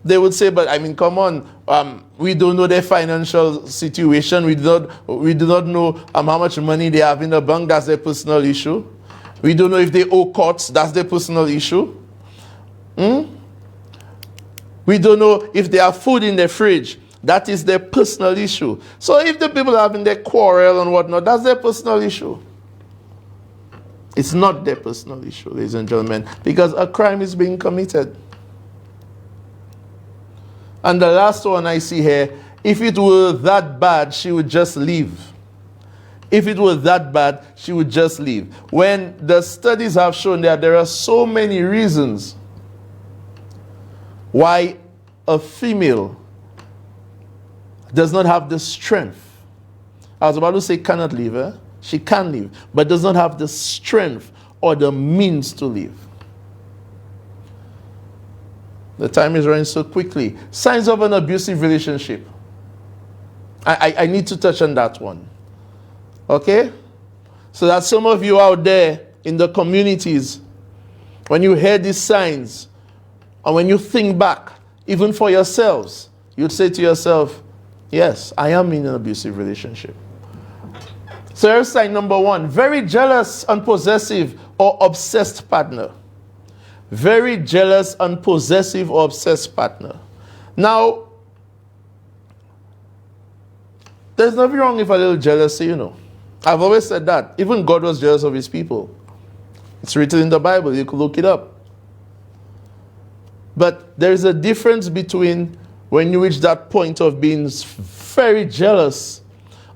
they would say, but I mean, come on, we don't know their financial situation. We do not know how much money they have in the bank. That's their personal issue. We don't know if they owe courts. That's their personal issue. We don't know if they have food in their fridge. That is their personal issue. So if the people are having their quarrel and whatnot, that's their personal issue. It's not their personal issue, ladies and gentlemen, because a crime is being committed. And the last one I see here, if it were that bad, she would just leave. If it was that bad, she would just leave. When the studies have shown that there are so many reasons why a female does not have the strength. I was about to say cannot leave, eh? She can leave, but does not have the strength or the means to leave. The time is running so quickly. Signs of an abusive relationship. I need to touch on that one. Okay? So that some of you out there in the communities, when you hear these signs, and when you think back, even for yourselves, you'd say to yourself, yes, I am in an abusive relationship. So here's sign number one. Very jealous and possessive or obsessed partner. Very jealous and possessive or obsessed partner. Now, there's nothing wrong with a little jealousy, you know. I've always said that. Even God was jealous of his people. It's written in the Bible. You can look it up. But there's a difference between when you reach that point of being very jealous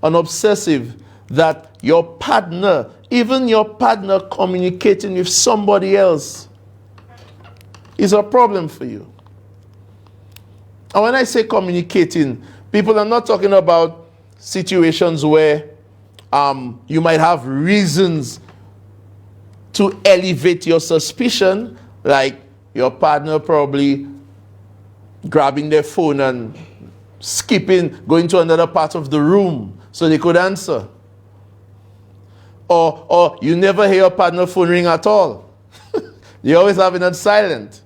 and obsessive, that your partner, even your partner communicating with somebody else, is a problem for you. And when I say communicating, people are not talking about situations where you might have reasons to elevate your suspicion, like your partner probably grabbing their phone and skipping, going to another part of the room so they could answer. Or you never hear your partner phone ring at all. You always have it on silent.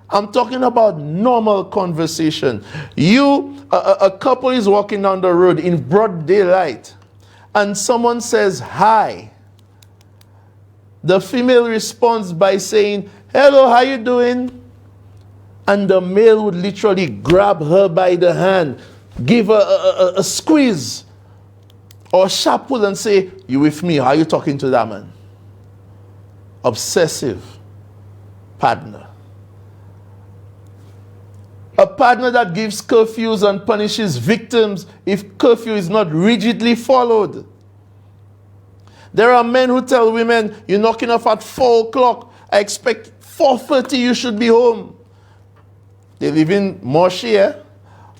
I'm talking about normal conversation. A couple is walking down the road in broad daylight, and someone says hi. The female responds by saying, hello, how you doing? And the male would literally grab her by the hand, give her a squeeze, or sharp pull and say, you with me? How are you talking to that man? Obsessive partner. A partner that gives curfews and punishes victims if curfew is not rigidly followed. There are men who tell women, you're knocking off at 4 o'clock. I expect 4:30 you should be home. They live in Morshire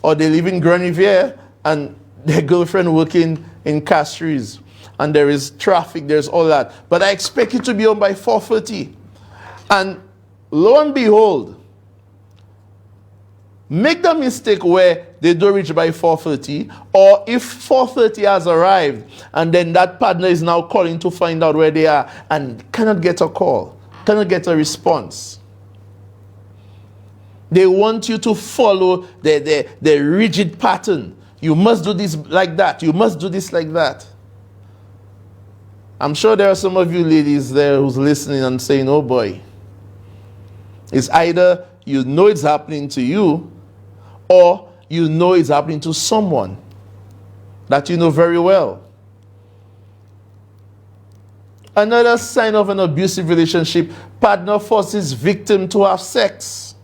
or they live in Grenivier and their girlfriend working in Castries. And there is traffic, there's all that. But I expect you to be home by 4:30. And lo and behold, make the mistake where they don't reach by 4:30, or if 4:30 has arrived and then that partner is now calling to find out where they are and cannot get a call, cannot get a response. They want you to follow the rigid pattern. You must do this like that. You must do this like that. I'm sure there are some of you ladies there who's listening and saying, oh boy, it's either you know it's happening to you, or you know it's happening to someone that you know very well. Another sign of an abusive relationship, partner forces victim to have sex.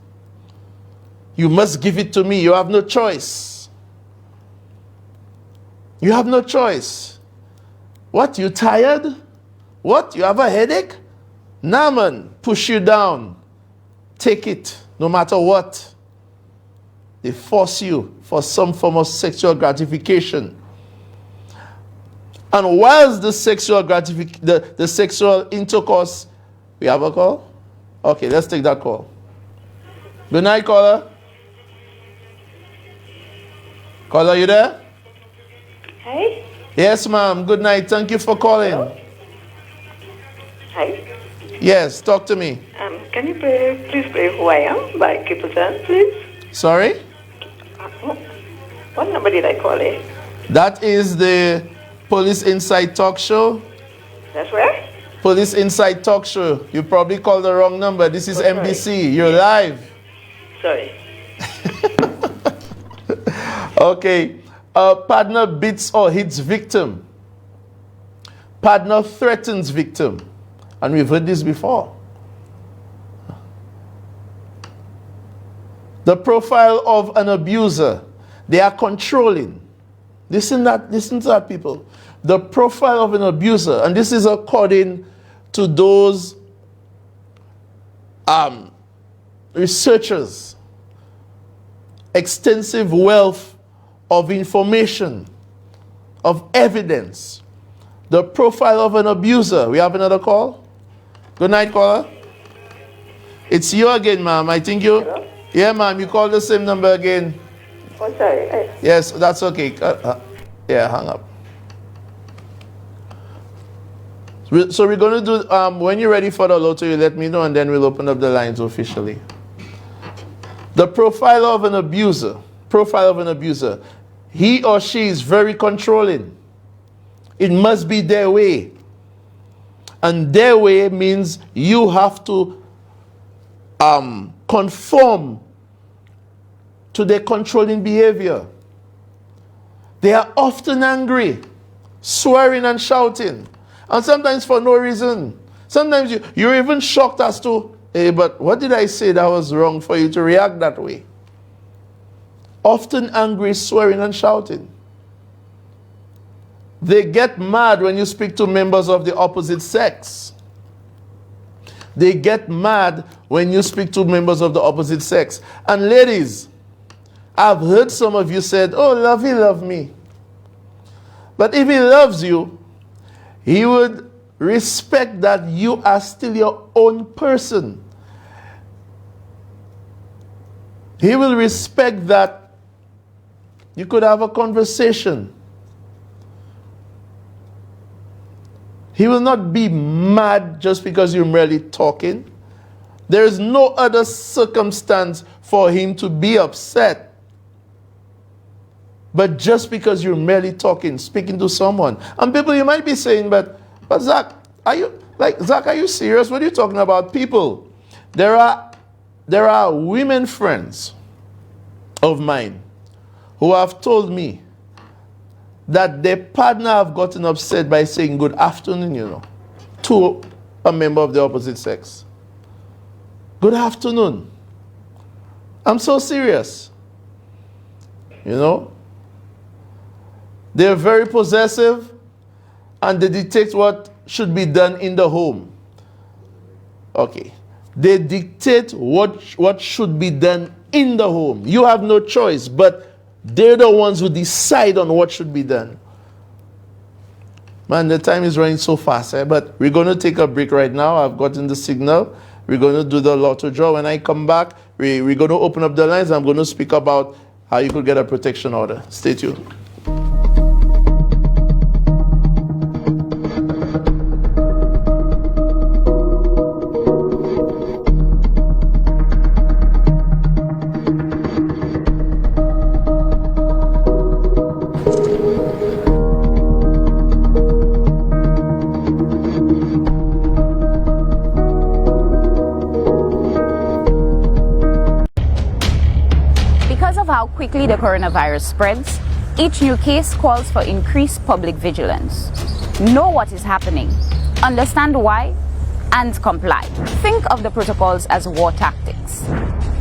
You must give it to me. You have no choice. You have no choice. What, you tired? What, you have a headache? Nah, man, push you down. Take it, no matter what. They force you for some form of sexual gratification. And whilst the sexual the sexual intercourse, we have a call? Okay, let's take that call. Good night, caller. Caller, you there? Hi. Yes, ma'am. Good night. Thank you for calling. Hello? Hi. Yes, talk to me. Can you please play Who I Am by Kipusan, please? Sorry? What number did I call it? That is the Police Insight Talk Show. That's where? Police Insight Talk Show. You probably called the wrong number. This is NBC. Sorry. You're live. Sorry. Okay. Partner beats or hits victim. Partner threatens victim. And we've heard this before. The profile of an abuser. They are controlling. Listen to that, people. The profile of an abuser, and this is according to those researchers, extensive wealth of information, of evidence. The profile of an abuser. We have another call? Good night, caller. It's you again, ma'am. I think you... Hello? Yeah, ma'am. You called the same number again. Oh, sorry. Yes, that's okay. Yeah, hang up. So we're going to do, when you're ready for the lotto, you let me know, and then we'll open up the lines officially. The profile of an abuser. Profile of an abuser. He or she is very controlling. It must be their way. And their way means you have to conform to their controlling behavior. They are often angry, swearing and shouting, and sometimes for no reason. Sometimes you're even shocked as to, hey, but what did I say that was wrong for you to react that way? Often angry, swearing and shouting. They get mad when you speak to members of the opposite sex. They get mad when you speak to members of the opposite sex. And ladies, I've heard some of you said, oh, he loves me. But if he loves you, he would respect that you are still your own person. He will respect that you could have a conversation. He will not be mad just because you're merely talking. There is no other circumstance for him to be upset. But just because you're merely talking, speaking to someone. And people, you might be saying, but Zach, are you serious? What are you talking about? People, there are women friends of mine who have told me that their partner have gotten upset by saying good afternoon, to a member of the opposite sex. Good afternoon. I'm so serious. They're very possessive, and they dictate what should be done in the home. Okay. They dictate what should be done in the home. You have no choice, but they're the ones who decide on what should be done. Man, the time is running so fast, but we're going to take a break right now. I've gotten the signal. We're going to do the lotto draw. When I come back, we're going to open up the lines. I'm going to speak about how you could get a protection order. Stay tuned. how quickly the coronavirus spreads, each new case calls for increased public vigilance. Know what is happening, understand why, and comply. Think of the protocols as war tactics.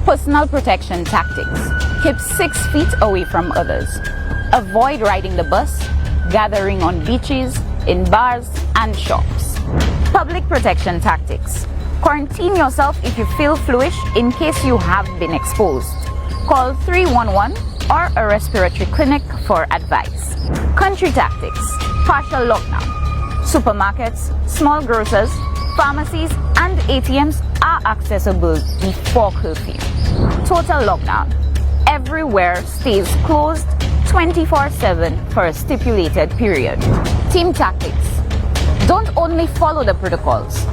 Personal protection tactics. Keep 6 feet away from others. Avoid riding the bus, gathering on beaches, in bars, and shops. Public protection tactics. Quarantine yourself if you feel fluish in case you have been exposed. Call 311 or a respiratory clinic for advice. Country tactics. Partial lockdown. Supermarkets, small grocers, pharmacies, and ATMs are accessible before curfew. Total lockdown. Everywhere stays closed 24/7 for a stipulated period. Team tactics. Don't only follow the protocols.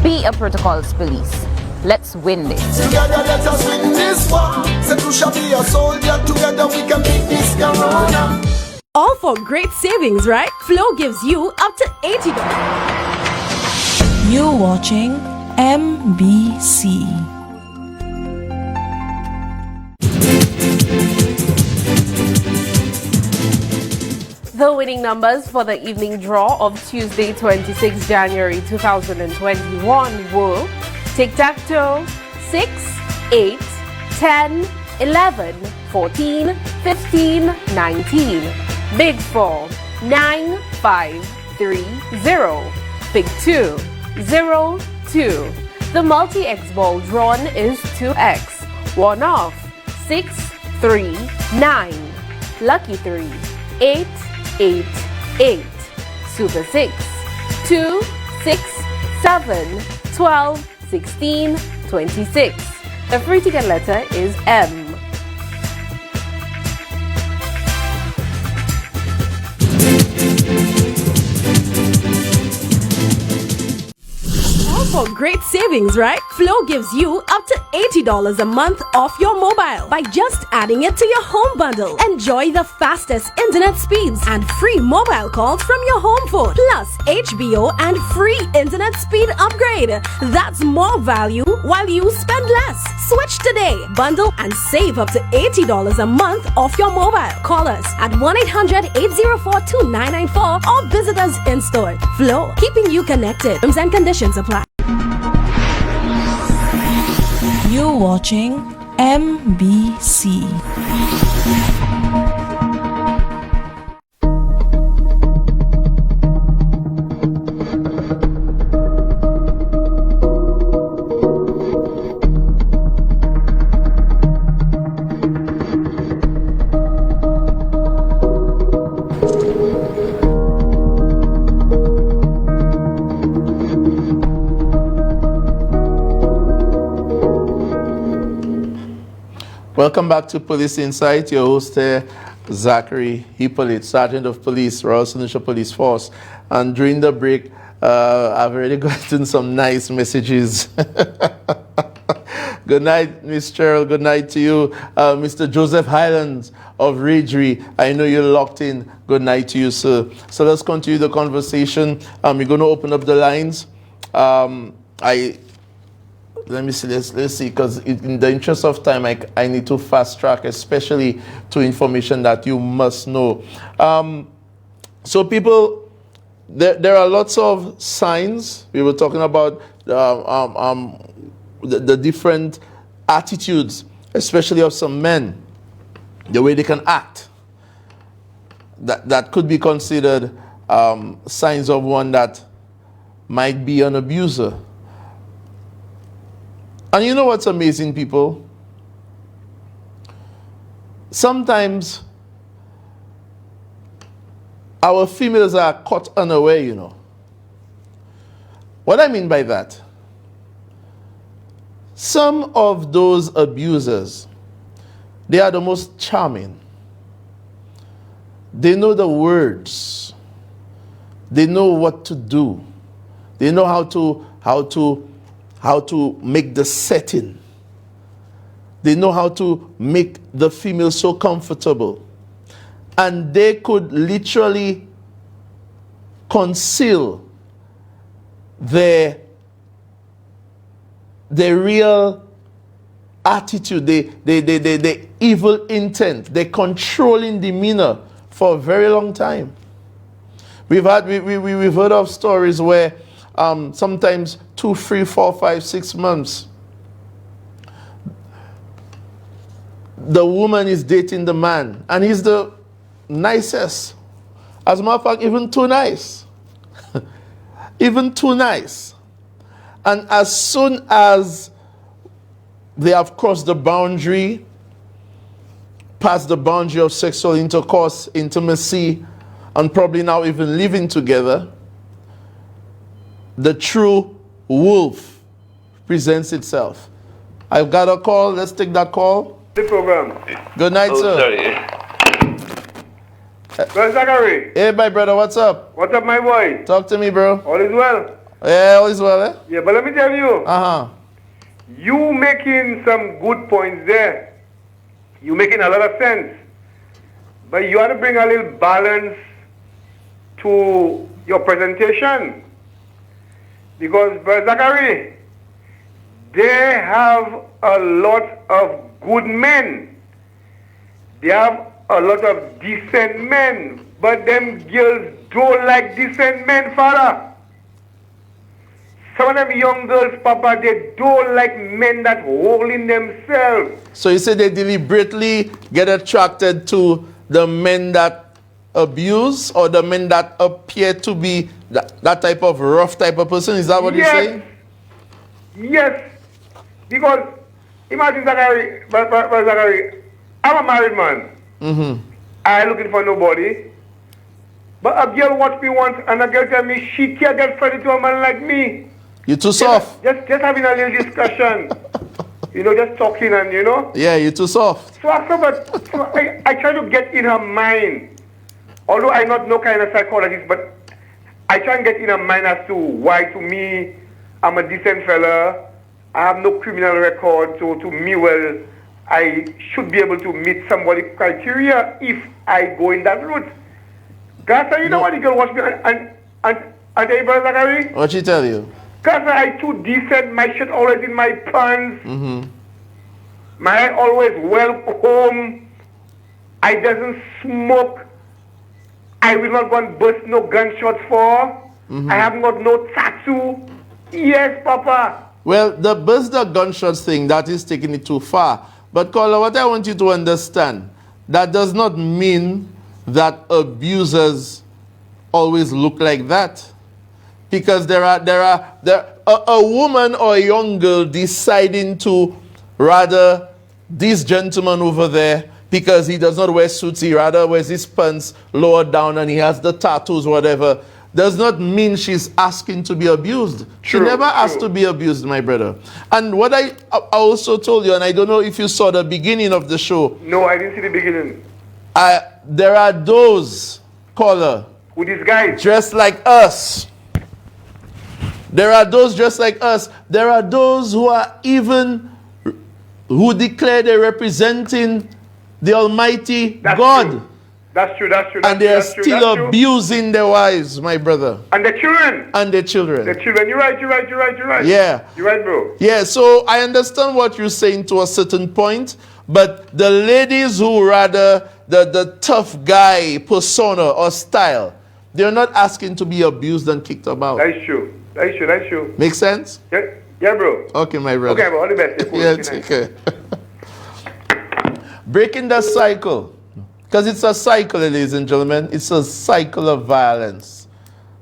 Be a protocols police. Let's win this. Together let us win this war. Say you shall be a soldier. Together we can beat this corona. All for great savings, right? Flow gives you up to $80. You're watching MBC. The winning numbers for the evening draw of Tuesday, 26 January 2021 were tic-tac-toe, 6, 8, 10, 11, 14, 15, 19. Big 4, 9, 5, 3, 0. Big 2, 0, 2. The multi-X ball drawn is 2X. One off, 6, 3, 9. Lucky 3, 8, 8, 8. Super 6, 2, 6, 7, 12, 16, 26. The free ticket letter is M. For great savings, right? Flow gives you up to $80 a month off your mobile by just adding it to your home bundle. Enjoy the fastest internet speeds and free mobile calls from your home phone, plus HBO and free internet speed upgrade. That's more value while you spend less. Switch today, bundle and save up to $80 a month off your mobile. Call us at 1-800-804-2994 or visit us in store. Flow, keeping you connected. Terms and conditions apply. You're watching MBC. Welcome back to Police Insight. Your host here, Zachary Hippolyte, Sergeant of Police, Royal St. Lucia Police Force. And during the break, I've already gotten some nice messages. Good night, Miss Cheryl. Good night to you. Mr. Joseph Highlands of Ridgely. I know you're locked in. Good night to you, sir. So let's continue the conversation. We're going to open up the lines. Let me see, let's see, because in the interest of time, I need to fast track, especially to information that you must know. So people, there are lots of signs. We were talking about the different attitudes, especially of some men, the way they can act. That could be considered signs of one that might be an abuser. And you know what's amazing, people? Sometimes our females are caught unaware, you know. What I mean by that, some of those abusers, they are the most charming. They know the words. They know what to do. They know how to make the setting. They know how to make the female so comfortable. And they could literally conceal their real attitude, the evil intent, the controlling demeanor for a very long time. We've heard of stories where sometimes 2, 3, 4, 5, 6 months, the woman is dating the man, and he's the nicest. As a matter of fact, even too nice. Even too nice. And as soon as they have crossed the boundary, past the boundary of sexual intercourse, intimacy, and probably now even living together, the true wolf presents itself. I've got a call. Let's take that call. The program. Good night, sir. Sorry. Brother Zachary. Hey, my brother, what's up? What's up, my boy? Talk to me, bro. All is well? Yeah, all is well, eh? Yeah, but let me tell you. Uh-huh. You making some good points there. You making a lot of sense. But you want to bring a little balance to your presentation. Because, Brother Zachary, they have a lot of good men. They have a lot of decent men. But them girls don't like decent men, father. Some of them young girls, Papa, they don't like men that holding themselves. So you say they deliberately get attracted to the men that abuse, or the men that appear to be that type of rough type of person? Is that what you're saying? Yes. Because imagine, Zachary, Zachary, I'm a married man. Mm-hmm. I ain't looking for nobody. But a girl watch me once, and a girl tell me she can't get friendly to a man like me. You're too soft. Just having a little discussion. Just talking and, Yeah, you're too soft. So I try to get in her mind. Although I'm not no kind of psychologist, but I try and get in her mind as to why, to me, I'm a decent fella. I have no criminal record. So to me, well, I should be able to meet somebody's criteria if I go in that route. God, you know what? The girl watch me and hey, Brother Zachary? What she tell you? God, I too decent. My shirt always in my pants. Mm-hmm. My hair always well combed. I doesn't smoke. I will not go and bust no gunshots for. Mm-hmm. I have got no tattoo. Yes, Papa. Well, the burst the gunshots thing, that is taking it too far. But Caller, what I want you to understand, that does not mean that abusers always look like that. Because there are a woman or a young girl deciding to rather this gentleman over there, because he does not wear suits, he rather wears his pants lower down and he has the tattoos, whatever, does not mean she's asking to be abused. She never asked to be abused, my brother. And what I also told you, and I don't know if you saw the beginning of the show. No, I didn't see the beginning. There are those, Caller, who these guys dressed like us. There are those just like us. There are those who declare they're representing the Almighty God. True. That's true. And they are still abusing their wives, my brother. And their children. And their children. You're right. Yeah. You're right, bro. Yeah, so I understand what you're saying to a certain point, but the ladies who rather the tough guy persona or style, they're not asking to be abused and kicked about. That's true. That's true. Make sense? Yeah, bro. Okay, my brother. Okay, bro. All the best. Yeah, take care. Breaking the cycle. Because it's a cycle, ladies and gentlemen. It's a cycle of violence.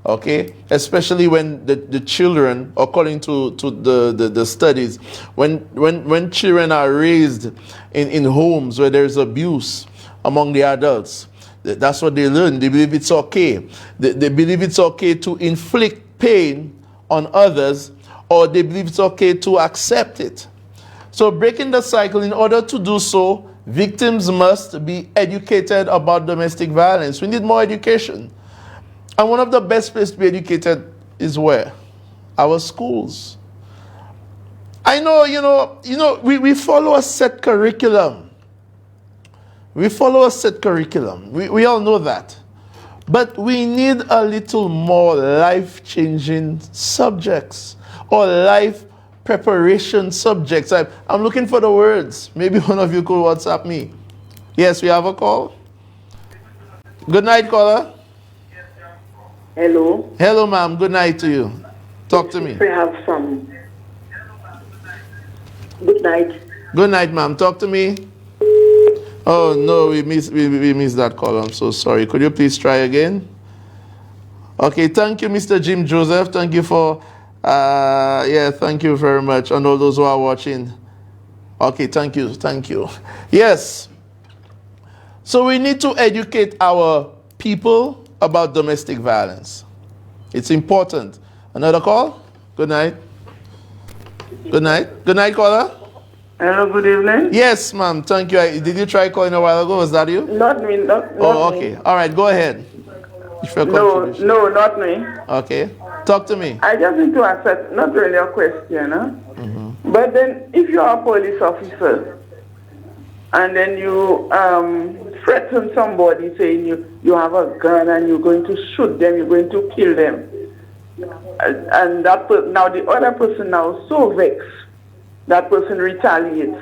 Okay? Especially when the children, according to the studies, when children are raised in homes where there's abuse among the adults, that's what they learn. They believe it's okay. They believe it's okay to inflict pain on others, or they believe it's okay to accept it. So breaking the cycle, in order to do so, victims must be educated about domestic violence. We need more education. And one of the best places to be educated is where? Our schools. I know, we follow a set curriculum. We follow a set curriculum. We all know that. But we need a little more life-changing subjects or life preparation subjects. I'm looking for the words. Maybe one of you could WhatsApp me. Yes, we have a call. Good night, caller. Hello. Hello, ma'am. Good night to you. Talk to me. We have some. Good night. Good night, ma'am. Talk to me. Oh, no, we missed that call. I'm so sorry. Could you please try again? Okay, thank you, Mr. Jim Joseph. Thank you for, thank you very much. And all those who are watching. Okay, thank you. Yes. So we need to educate our people about domestic violence. It's important. Another call? Good night. Good night. Good night, caller. Hello, good evening. Yes, ma'am. Thank you. Did you try calling a while ago? Was that you? Not me. Not okay. Me. All right. Go ahead. No, not me. Okay. Talk to me. I just need to accept, not really a question, huh? Mm-hmm. But then if you are a police officer and then you threaten somebody saying you have a gun and you're going to shoot them, you're going to kill them, and now the other person now so vexed, that person retaliates.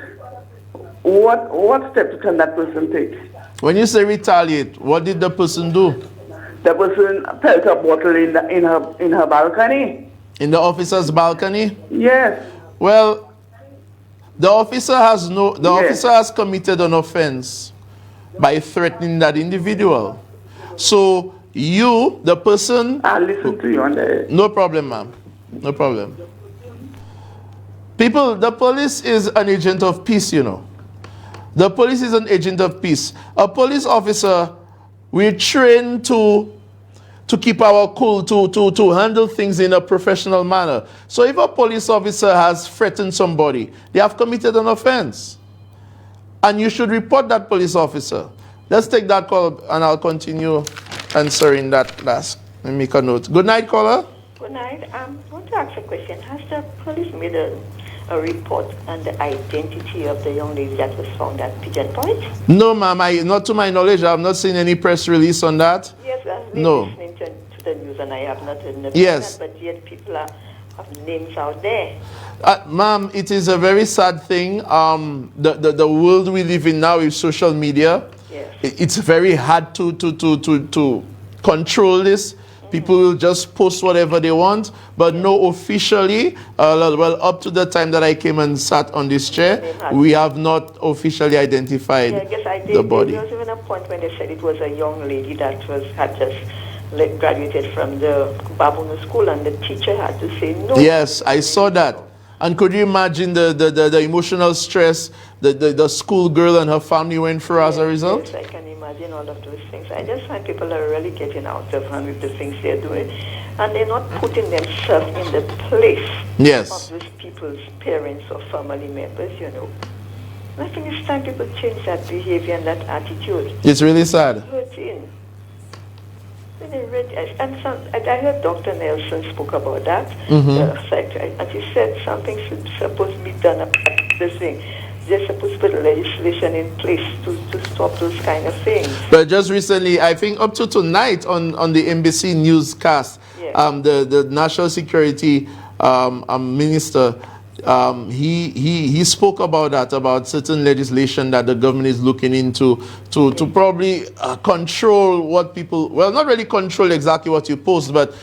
What steps can that person take? When you say retaliate, what did the person do? The person felt a bottle in her balcony. In the officer's balcony? Yes. Well, the officer has committed an offense by threatening that individual. So you, the person. I'll listen to you on that. No problem, ma'am. No problem. People, the police is an agent of peace, you know. The police is an agent of peace. A police officer, we're trained to keep our cool, to handle things in a professional manner. So if a police officer has threatened somebody, they have committed an offense. And you should report that police officer. Let's take that call and I'll continue answering that last. Let me make a note. Good night, caller. Good night. I want to ask a question. Has the police made a report on the identity of the young lady that was found at Pigeon Point? No, ma'am. Not to my knowledge. I have not seen any press release on that. Yes, I've been listening to the news and I have not heard nothing. Yes. But yet people have names out there. Ma'am, it is a very sad thing. The world we live in now is social media. Yes. It's very hard to control this. People will just post whatever they want, but no, officially, well, up to the time that I came and sat on this chair, we have not officially identified the body. There was even a point when they said it was a young lady that had just graduated from the Babunu school, and the teacher had to say no. Yes, I saw that. And could you imagine the emotional stress the school girl and her family went through as a result? Yes, I can imagine all of those things. I just find people are really getting out of hand with the things they're doing, and they're not putting themselves in the place of those people's parents or family members, you know. I think it's time people change that behavior and that attitude. It's really sad. Hurting. I heard Dr. Nelson spoke about that, and he said something should supposed to be done about this thing. They're supposed to put legislation in place to stop those kind of things. But just recently, I think up to tonight on the NBC newscast, the National Security Minister, he spoke about that, about certain legislation that the government is looking into to probably control what people, well, not really control exactly what you post, but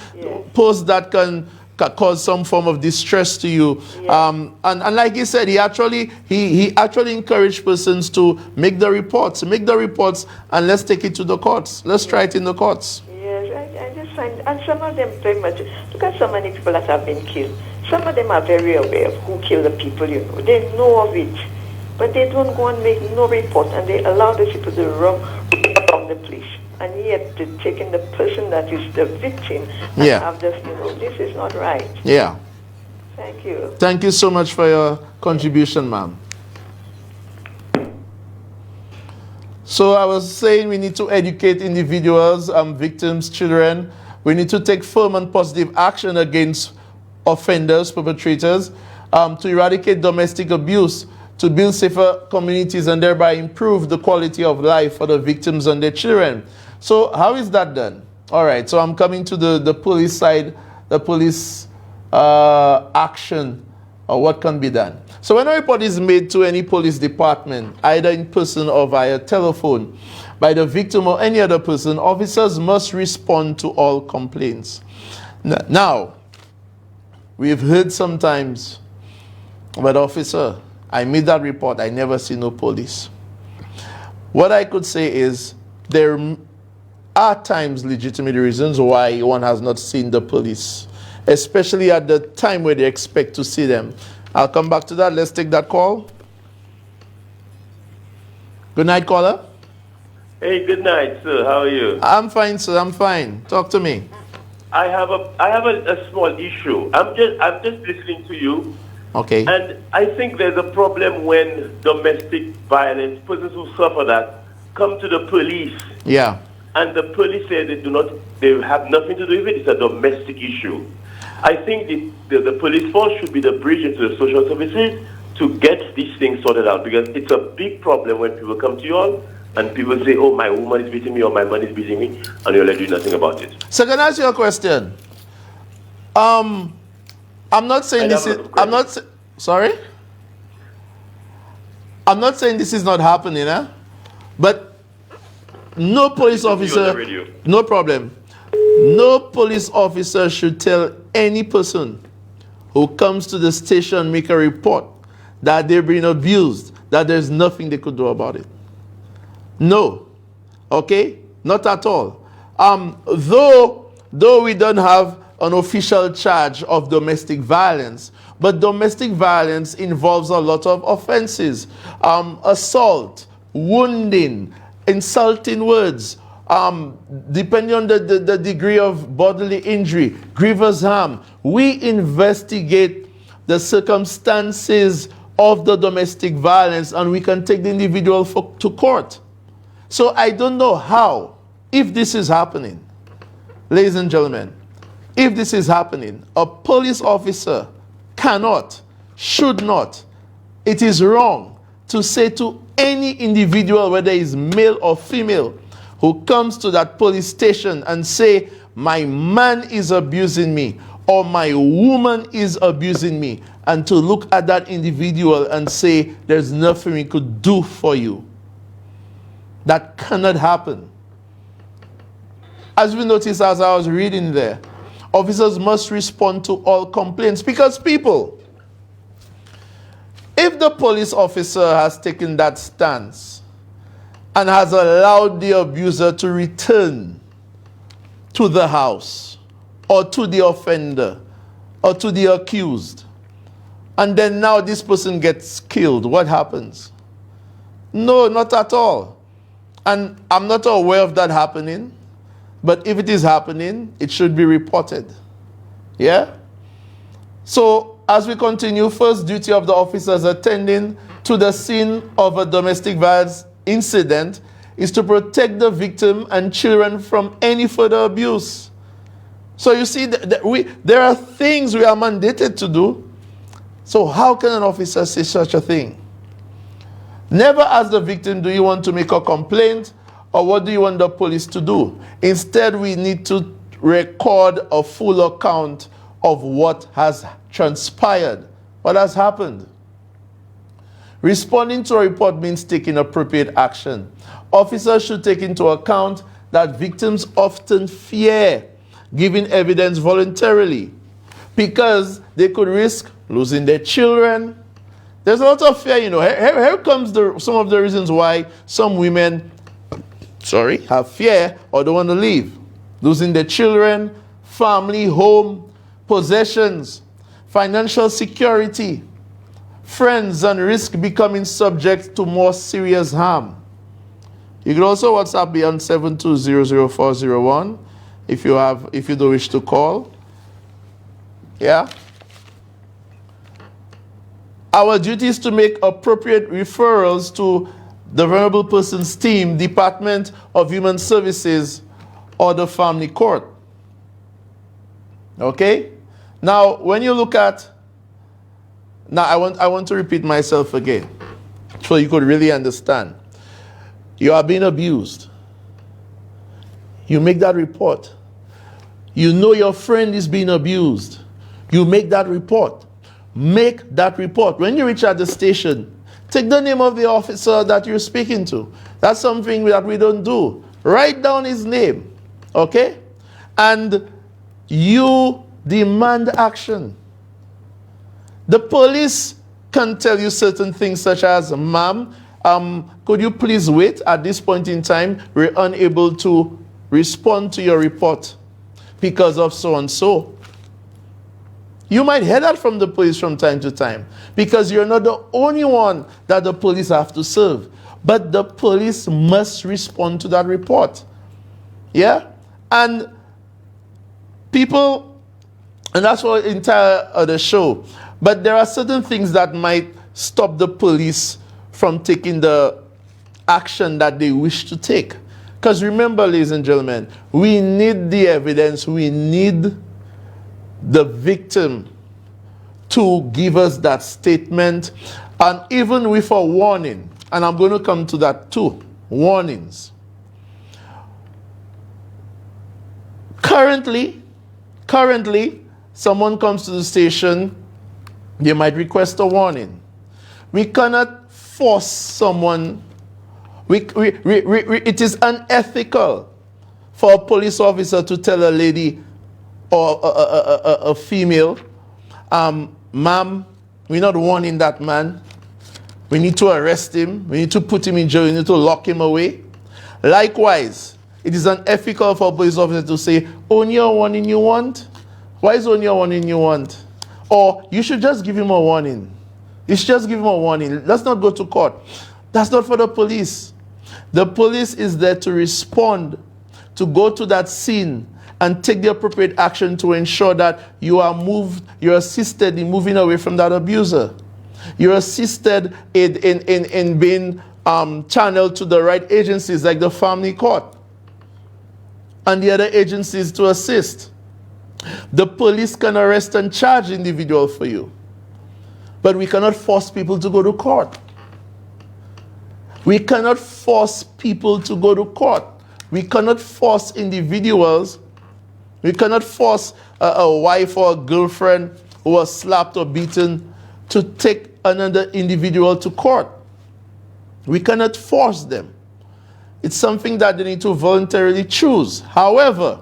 post that can cause some form of distress to you. And like he said, he actually encouraged persons to make the reports, and let's take it to the courts. Let's try it in the courts. Yes, I just find, and some of them very much, look at so many people that have been killed. Some of them are very aware of who killed the people, you know. They know of it, but they don't go and make no report, and they allow the people to run from the police. And yet they're taking the person that is the victim and have this, you know, this is not right. Yeah. Thank you. Thank you so much for your contribution, ma'am. So I was saying we need to educate individuals, victims, children. We need to take firm and positive action against offenders, perpetrators, to eradicate domestic abuse, to build safer communities and thereby improve the quality of life for the victims and their children. So how is that done? All right, so I'm coming to the police side, the police action or what can be done. So when a report is made to any police department, either in person or via telephone, by the victim or any other person, officers must respond to all complaints. Now, we've heard sometimes, but officer, I made that report, I never see no police. What I could say is there are times legitimate reasons why one has not seen the police, especially at the time where they expect to see them. I'll come back to that. Let's take that call. Good night, caller. Hey, good night, sir. How are you? I'm fine, sir. I'm fine. Talk to me. I have a small issue. I'm just listening to you. Okay. And I think there's a problem when domestic violence, persons who suffer that, come to the police. Yeah. And the police say they have nothing to do with it. It's a domestic issue. I think the police force should be the bridge into the social services to get these things sorted out, because it's a big problem when people come to you all and people say, oh, my woman is beating me or my man is beating me, and you're like doing nothing about it. So can I ask you a question? I'm not saying this is, sorry? I'm not saying this is not happening, but no police officer, no problem. No police officer should tell any person who comes to the station, make a report that they're being abused, that there's nothing they could do about it. No. Okay? Not at all. Though we don't have an official charge of domestic violence, but domestic violence involves a lot of offenses. Assault, wounding, insulting words, depending on the degree of bodily injury, grievous harm. We investigate the circumstances of the domestic violence and we can take the individual to court. So I don't know how, if this is happening, ladies and gentlemen, if this is happening, a police officer cannot, should not, it is wrong to say to any individual, whether he's male or female, who comes to that police station and say, my man is abusing me, or my woman is abusing me, and to look at that individual and say, there's nothing we could do for you. That cannot happen. As we noticed as I was reading there, officers must respond to all complaints, because people, if the police officer has taken that stance and has allowed the abuser to return to the house or to the offender or to the accused, and then now this person gets killed, what happens? No, not at all. And I'm not aware of that happening, but if it is happening, it should be reported. Yeah? So, as we continue, first duty of the officers attending to the scene of a domestic violence incident is to protect the victim and children from any further abuse. So you see, there are things we are mandated to do. So how can an officer say such a thing? Never ask the victim, do you want to make a complaint, or what do you want the police to do? Instead, we need to record a full account of what has transpired, what has happened. Responding to a report means taking appropriate action. Officers should take into account that victims often fear giving evidence voluntarily because they could risk losing their children. There's a lot of fear, you know. Here comes some of the reasons why some women, have fear or don't want to leave. Losing their children, family, home, possessions, financial security, friends, and risk becoming subject to more serious harm. You can also WhatsApp me on 7200401 if you don't wish to call. Yeah. Our duty is to make appropriate referrals to the Vulnerable Persons Team, Department of Human Services, or the Family Court. Okay? Now, when you look at, I want to repeat myself again, so you could really understand. You are being abused. You make that report. You know your friend is being abused. You make that report. make that report. When you reach at the station, take the name of the officer that you're speaking to. That's something that we don't do. Write down his name, okay? And you demand action. The police can tell you certain things such as, ma'am, could you please wait? At this point in time, we're unable to respond to your report because of so and so. You might hear that from the police from time to time because you're not the only one that the police have to serve. But the police must respond to that report. Yeah? And people, and that's what entire the show. But there are certain things that might stop the police from taking the action that they wish to take. Because remember, ladies and gentlemen, we need the evidence, we need the victim to give us that statement, and even with a warning. And I'm going to come to that too. Warnings. Currently, someone comes to the station, they might request a warning. We cannot force someone. It is unethical for a police officer to tell a lady or a female, ma'am, we're not warning that man. We need to arrest him. We need to put him in jail. We need to lock him away. Likewise, it is unethical for a police officer to say, only a warning you want? Why is only a warning you want? Or you should just give him a warning. You should just give him a warning. Let's not go to court. That's not for the police. The police is there to respond, to go to that scene and take the appropriate action to ensure that you're assisted in moving away from that abuser. You're assisted in being channeled to the right agencies like the family court and the other agencies to assist. The police can arrest and charge the individual for you. But we cannot force people to go to court. We cannot force people to go to court. We cannot force individuals. We cannot force a wife or a girlfriend who was slapped or beaten to take another individual to court. We cannot force them. It's something that they need to voluntarily choose. However,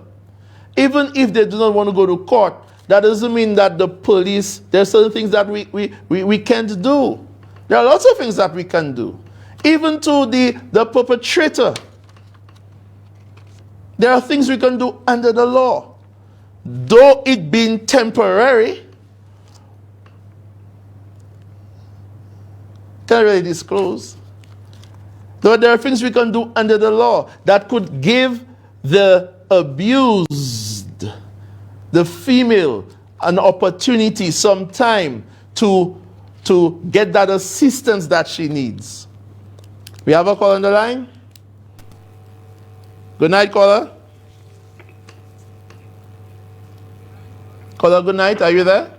even if they do not want to go to court, that doesn't mean that the police, there are certain things that we can't do. There are lots of things that we can do. Even to the perpetrator. There are things we can do under the law. Though it being temporary, can't really disclose. Though there are things we can do under the law that could give the abused, the female, an opportunity, some time to get that assistance that she needs. We have a call on the line. Good night, caller. Caller, good night. Are you there?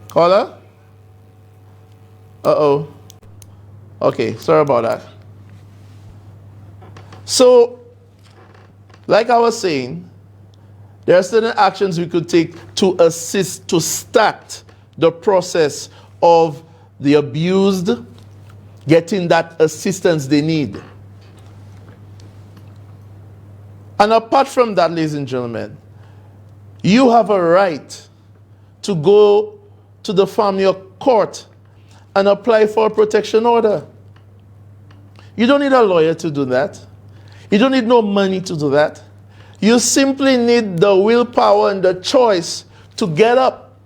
Caller? Uh-oh. Okay, sorry about that. So, like I was saying, there are certain actions we could take to assist, to start the process of the abused getting that assistance they need. And apart from that, ladies and gentlemen, you have a right to go to the family court and apply for a protection order. You don't need a lawyer to do that. You don't need no money to do that. You simply need the willpower and the choice to get up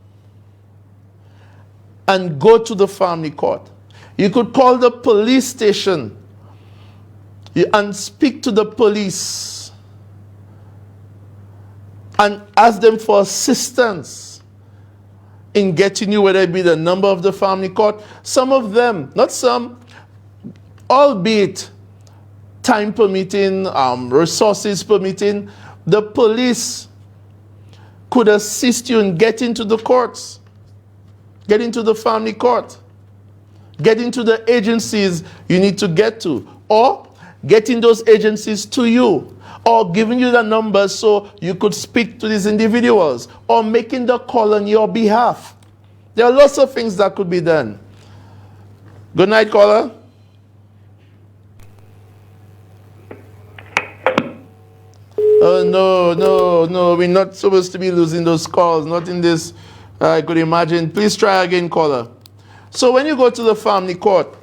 and go to the family court. You could call the police station and speak to the police and ask them for assistance in getting you, whether it be the number of the family court. Some of them, not some, albeit time permitting, resources permitting, the police could assist you in getting to the courts, getting to the family court, getting to the agencies you need to get to, or getting those agencies to you, or giving you the numbers so you could speak to these individuals, or making the call on your behalf. There are lots of things that could be done. Good night, caller. Oh, no, we're not supposed to be losing those calls, not in this, I could imagine. Please try again, caller. So when you go to the family court,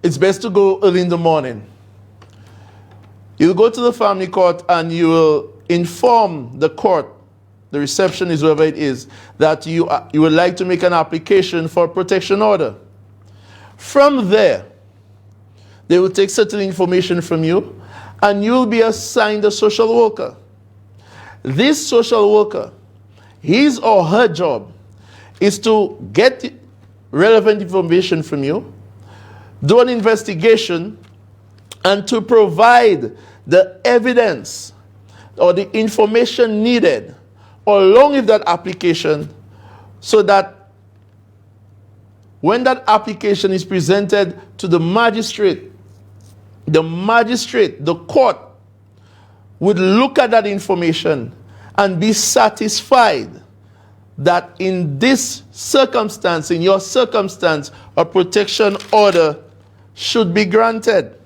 it's best to go early in the morning. You'll go to the family court and you will inform the court, the receptionist, whoever it is, that you would like to make an application for a protection order. From there, they will take certain information from you, and you'll be assigned a social worker. This social worker, his or her job is to get relevant information from you, do an investigation, and to provide the evidence or the information needed along with that application, so that when that application is presented to the magistrate, the court would look at that information and be satisfied that in this circumstance, in your circumstance, a protection order should be granted.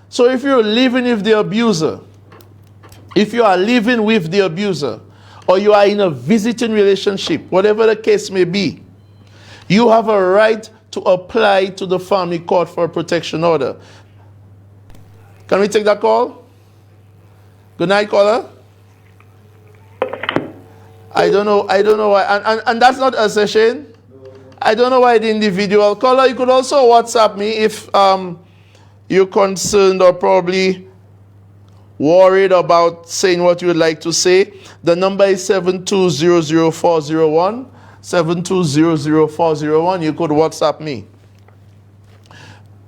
So if you're living with the abuser, if you are living with the abuser, or you are in a visiting relationship, whatever the case may be, you have a right to apply to the family court for a protection order. Can we take that call? Good night, caller. I don't know why, and that's not a session. I don't know why the individual caller. You could also WhatsApp me if you're concerned or probably worried about saying what you would like to say. The number is 7200401. 7200401. You could WhatsApp me.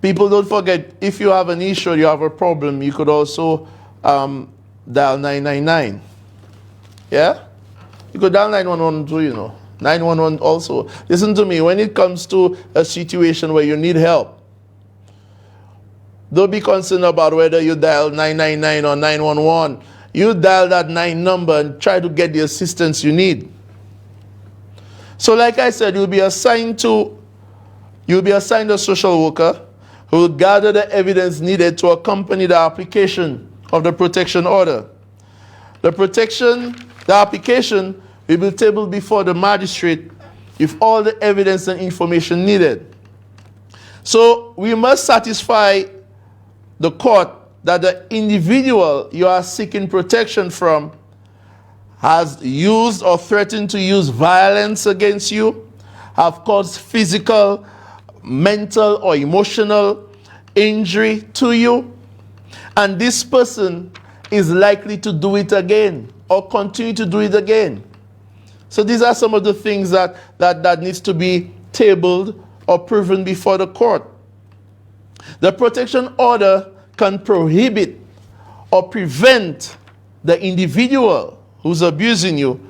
People, don't forget, if you have an issue, you have a problem, you could also dial 999. Yeah? You could dial 911 too, you know. 911 also. Listen to me, when it comes to a situation where you need help, don't be concerned about whether you dial 999 or 911. You dial that 9 number and try to get the assistance you need. So like I said, you'll be assigned a social worker who will gather the evidence needed to accompany the application of the protection order. The application will be tabled before the magistrate with all the evidence and information needed. So we must satisfy the court that the individual you are seeking protection from has used or threatened to use violence against you, have caused physical, mental, or emotional injury to you, and this person is likely to do it again or continue to do it again. So these are some of the things that needs to be tabled or proven before the court. The protection order can prohibit or prevent the individual who's abusing you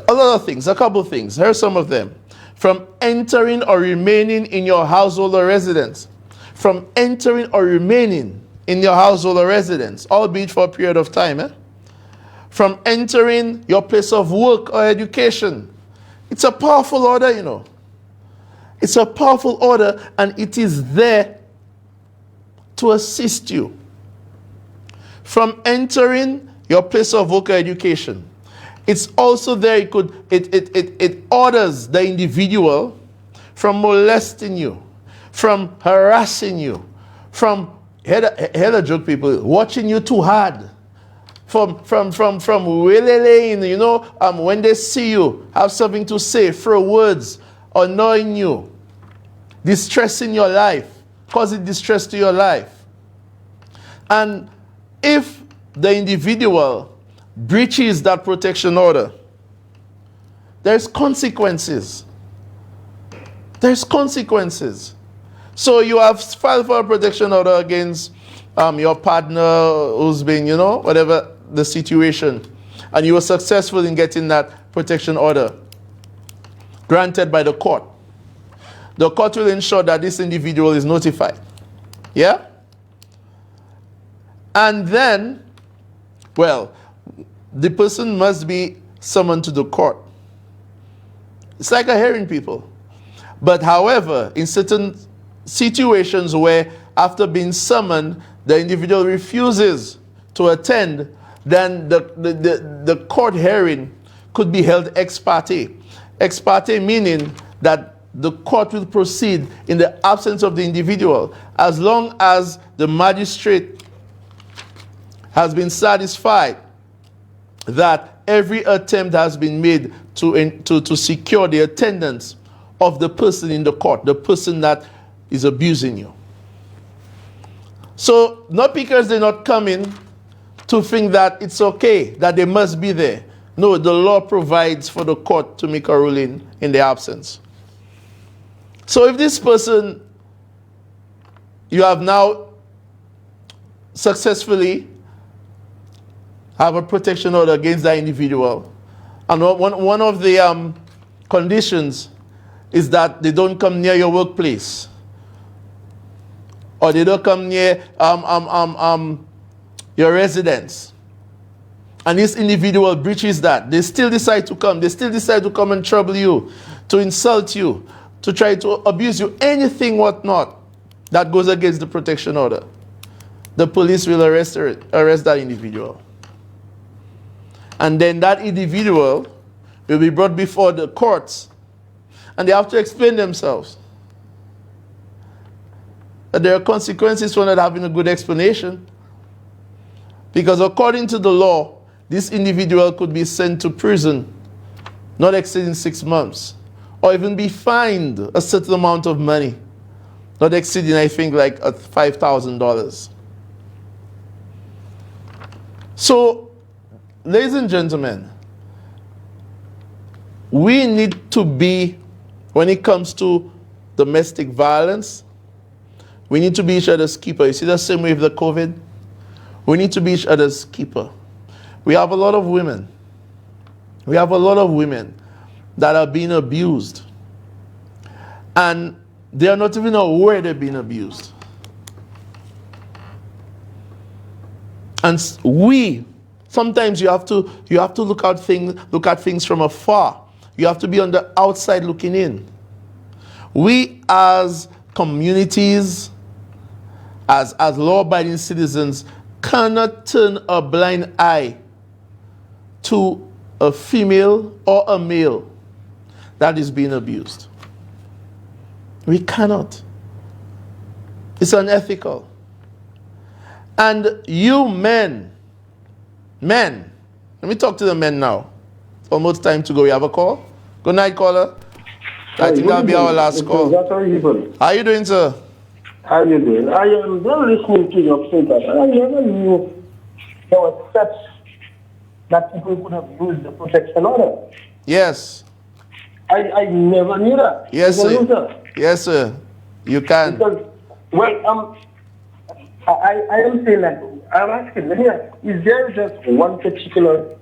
a lot of things, a couple things. Here are some of them. From entering or remaining in your household or residence. From entering or remaining in your household or residence, albeit for a period of time. From entering your place of work or education. It's a powerful order, you know. It's a powerful order, and it is there to assist you. From entering your place of work or education. It's also there, it orders the individual from molesting you, from harassing you, from, hear the joke, people, watching you too hard, from waylaying, you know, when they see you, have something to say, throw words, annoying you, distressing your life, causing distress to your life. And if the individual breaches that protection order, there's consequences. There's consequences. So you have filed for a protection order against your partner who's been, you know, whatever the situation, and you were successful in getting that protection order granted by the court. The court will ensure that this individual is notified. Yeah? And then, well, the person must be summoned to the court. It's like a hearing, people. But however, in certain situations where after being summoned, the individual refuses to attend, then the court hearing could be held ex parte. Ex parte meaning that the court will proceed in the absence of the individual as long as the magistrate has been satisfied that every attempt has been made to secure the attendance of the person in the court, the person that is abusing you. So not because they're not coming to think that it's okay, that they must be there. No, the law provides for the court to make a ruling in their absence. So if this person, you have now successfully have a protection order against that individual, and one of the conditions is that they don't come near your workplace, or they don't come near your residence, and this individual breaches that, they still decide to come. They still decide to come and trouble you, to insult you, to try to abuse you, anything whatnot that goes against the protection order. The police will arrest that individual. And then that individual will be brought before the courts, and they have to explain themselves. But there are consequences for not having a good explanation. Because according to the law, this individual could be sent to prison, not exceeding 6 months, or even be fined a certain amount of money, not exceeding, I think, like $5,000. So, ladies and gentlemen, we need to be, when it comes to domestic violence, we need to be each other's keeper. You see the same way with the COVID? We need to be each other's keeper. We have a lot of women. We have a lot of women that are being abused. And they are not even aware they're being abused. And sometimes you have to look at things from afar. You have to be on the outside looking in. We as communities, as law-abiding citizens, cannot turn a blind eye to a female or a male that is being abused. We cannot. It's unethical. And you men, let me talk to the men now. It's almost time to go. We have a call? Good night, caller. I think that'll be our last call. How are you doing, sir? How are you doing? I am very listening to your statement. I never knew there was steps that people could have used the protection order. Yes. I never knew that. Yes, sir. Yes, sir. You can. Because, well, I am saying that, I'm asking, is there just one particular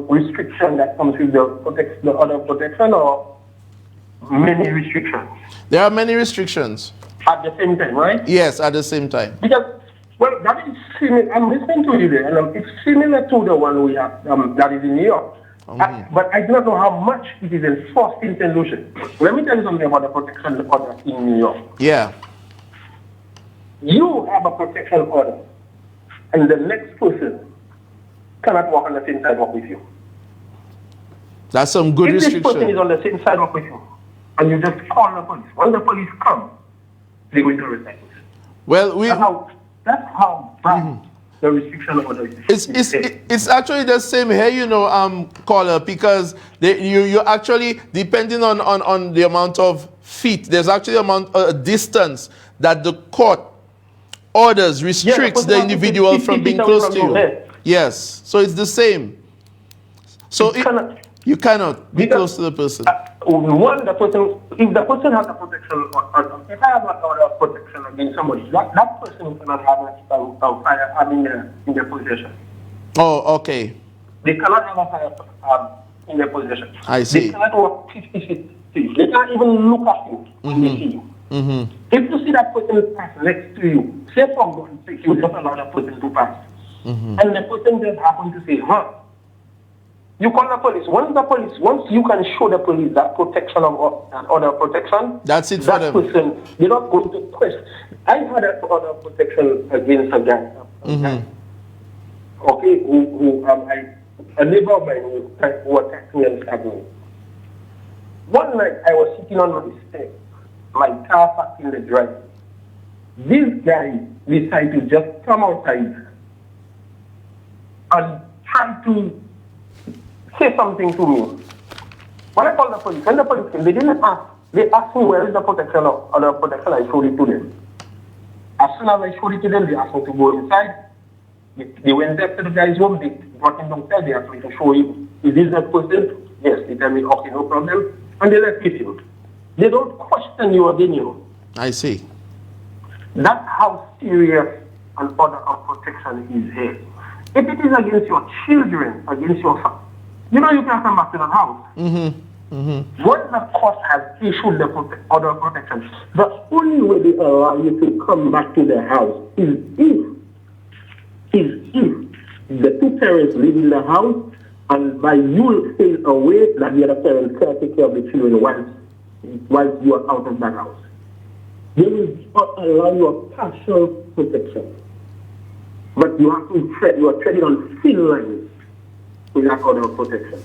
restriction that comes with the other protection, or many restrictions? There are many restrictions. At the same time, right? Yes, at the same time. Because, well, that is similar. I'm listening to you there, and it's similar to the one we have that is in New York. But I do not know how much it is enforced in St. Lucia. Let me tell you something about the protection order in New York. Yeah. You have a protection order, and the next person cannot walk on the same sidewalk with you. That's some good restriction. If this person is on the same sidewalk with you, and you just call the police, when the police come, they're going to arrest that person. Well, that's how bad the restriction order is. It's actually the same here, you know, caller, because you actually, depending on the amount of feet, there's actually a distance that the court orders, restricts the individual from being close to you. Yes, so it's the same. So you cannot be close to the person. If the person has a protection, if I have an order of protection against somebody, that person cannot have a firearm in their possession. Oh, okay. They cannot have a firearm in their possession. I see. They cannot walk 50 feet. They can't even look at you when they see you. If the you see that person pass next to you, say for God's sake, you just allow that person to pass. And the person just happen to say, you call the police. Once you can show the police that protection of that other protection, that's it for them. Person, they're not going to question. I had an order of protection against a guy. Okay, a neighbor of mine who attacked me and stabbed me. One night I was sitting on my step, my car parked in the drive. This guy decided to just come outside and try to say something to me. When I called the police, when the police came, they didn't ask. They asked me where is the protection of other protection. I showed it to them. As soon as I showed it to them, they asked me to go inside. They went back to the guy's home. They brought him downstairs. They asked me to show him. Is this that person? Yes. They tell me, okay, no problem. And they left with him. They don't question you again, you know. I see. That's how serious an order of protection is here. If it is against your children, against your family, you know you can come back to the house. Once the court has issued the order of protection, the only way they allow you to come back to the house is if the two parents live in the house and by you staying away, that the other parent can take care of the children once you are out of that house. They will not allow you a partial protection. But you have to tread, you are treading on thin lines with that order of protection.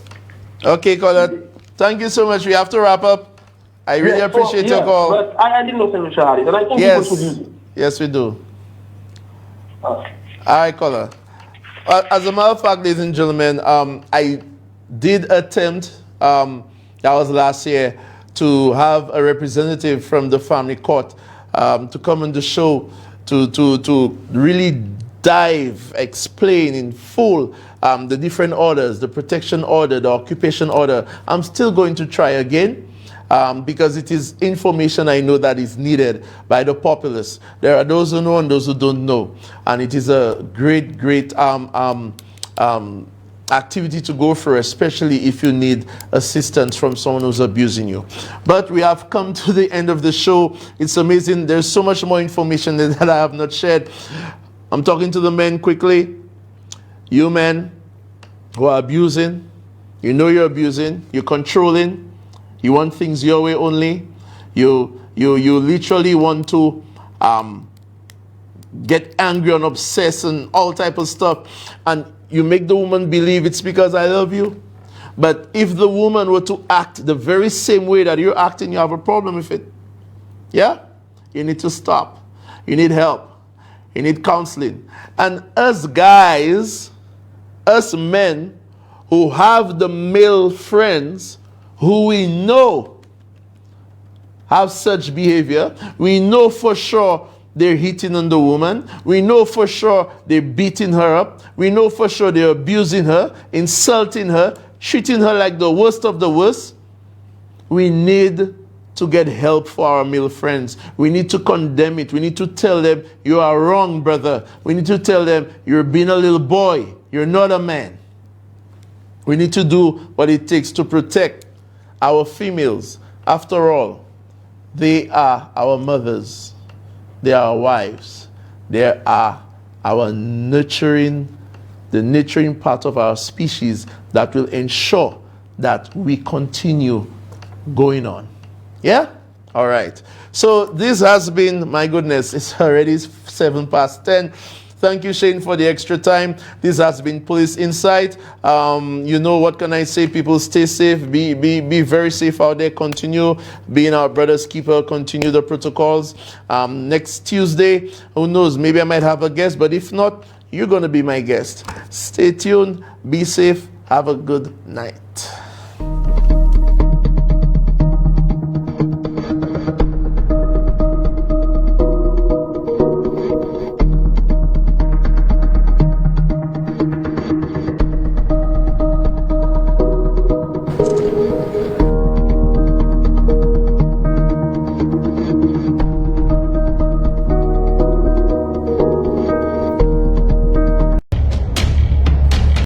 Okay, caller. Thank you so much. We have to wrap up. I really appreciate your call. But I didn't know Senator Shahadi, and I think people should use it. Yes, we do. All right, caller. As a matter of fact, ladies and gentlemen, I did attempt, that was last year, to have a representative from the family court to come on the show to really explain in full the different orders, the protection order, the occupation order. I'm still going to try again because it is information I know that is needed by the populace. There are those who know and those who don't know. And it is a great, great activity to go through, especially if you need assistance from someone who's abusing you. But we have come to the end of the show. It's amazing. There's so much more information that I have not shared. I'm talking to the men quickly. You men who are abusing, you know you're abusing, you're controlling, you want things your way only, you literally want to get angry and obsessed and all type of stuff, and you make the woman believe it's because I love you. But if the woman were to act the very same way that you're acting, you have a problem with it. Yeah? You need to stop. You need help. You need counseling. And us guys, us men who have the male friends who we know have such behavior, we know for sure they're hitting on the woman, we know for sure they're beating her up, we know for sure they're abusing her, insulting her, treating her like the worst of the worst. We need to get help for our male friends. We need to condemn it. We need to tell them, you are wrong, brother. We need to tell them, you're being a little boy. You're not a man. We need to do what it takes to protect our females. After all, they are our mothers. They are our wives. They are our nurturing, the nurturing part of our species that will ensure that we continue going on. Yeah? All right. So this has been, my goodness, it's already 10:07. Thank you, Shane, for the extra time. This has been Police Insight. You know, what can I say? People stay safe. Be very safe out there. Continue being our brother's keeper. Continue the protocols. Next Tuesday, who knows? Maybe I might have a guest, but if not, you're going to be my guest. Stay tuned. Be safe. Have a good night.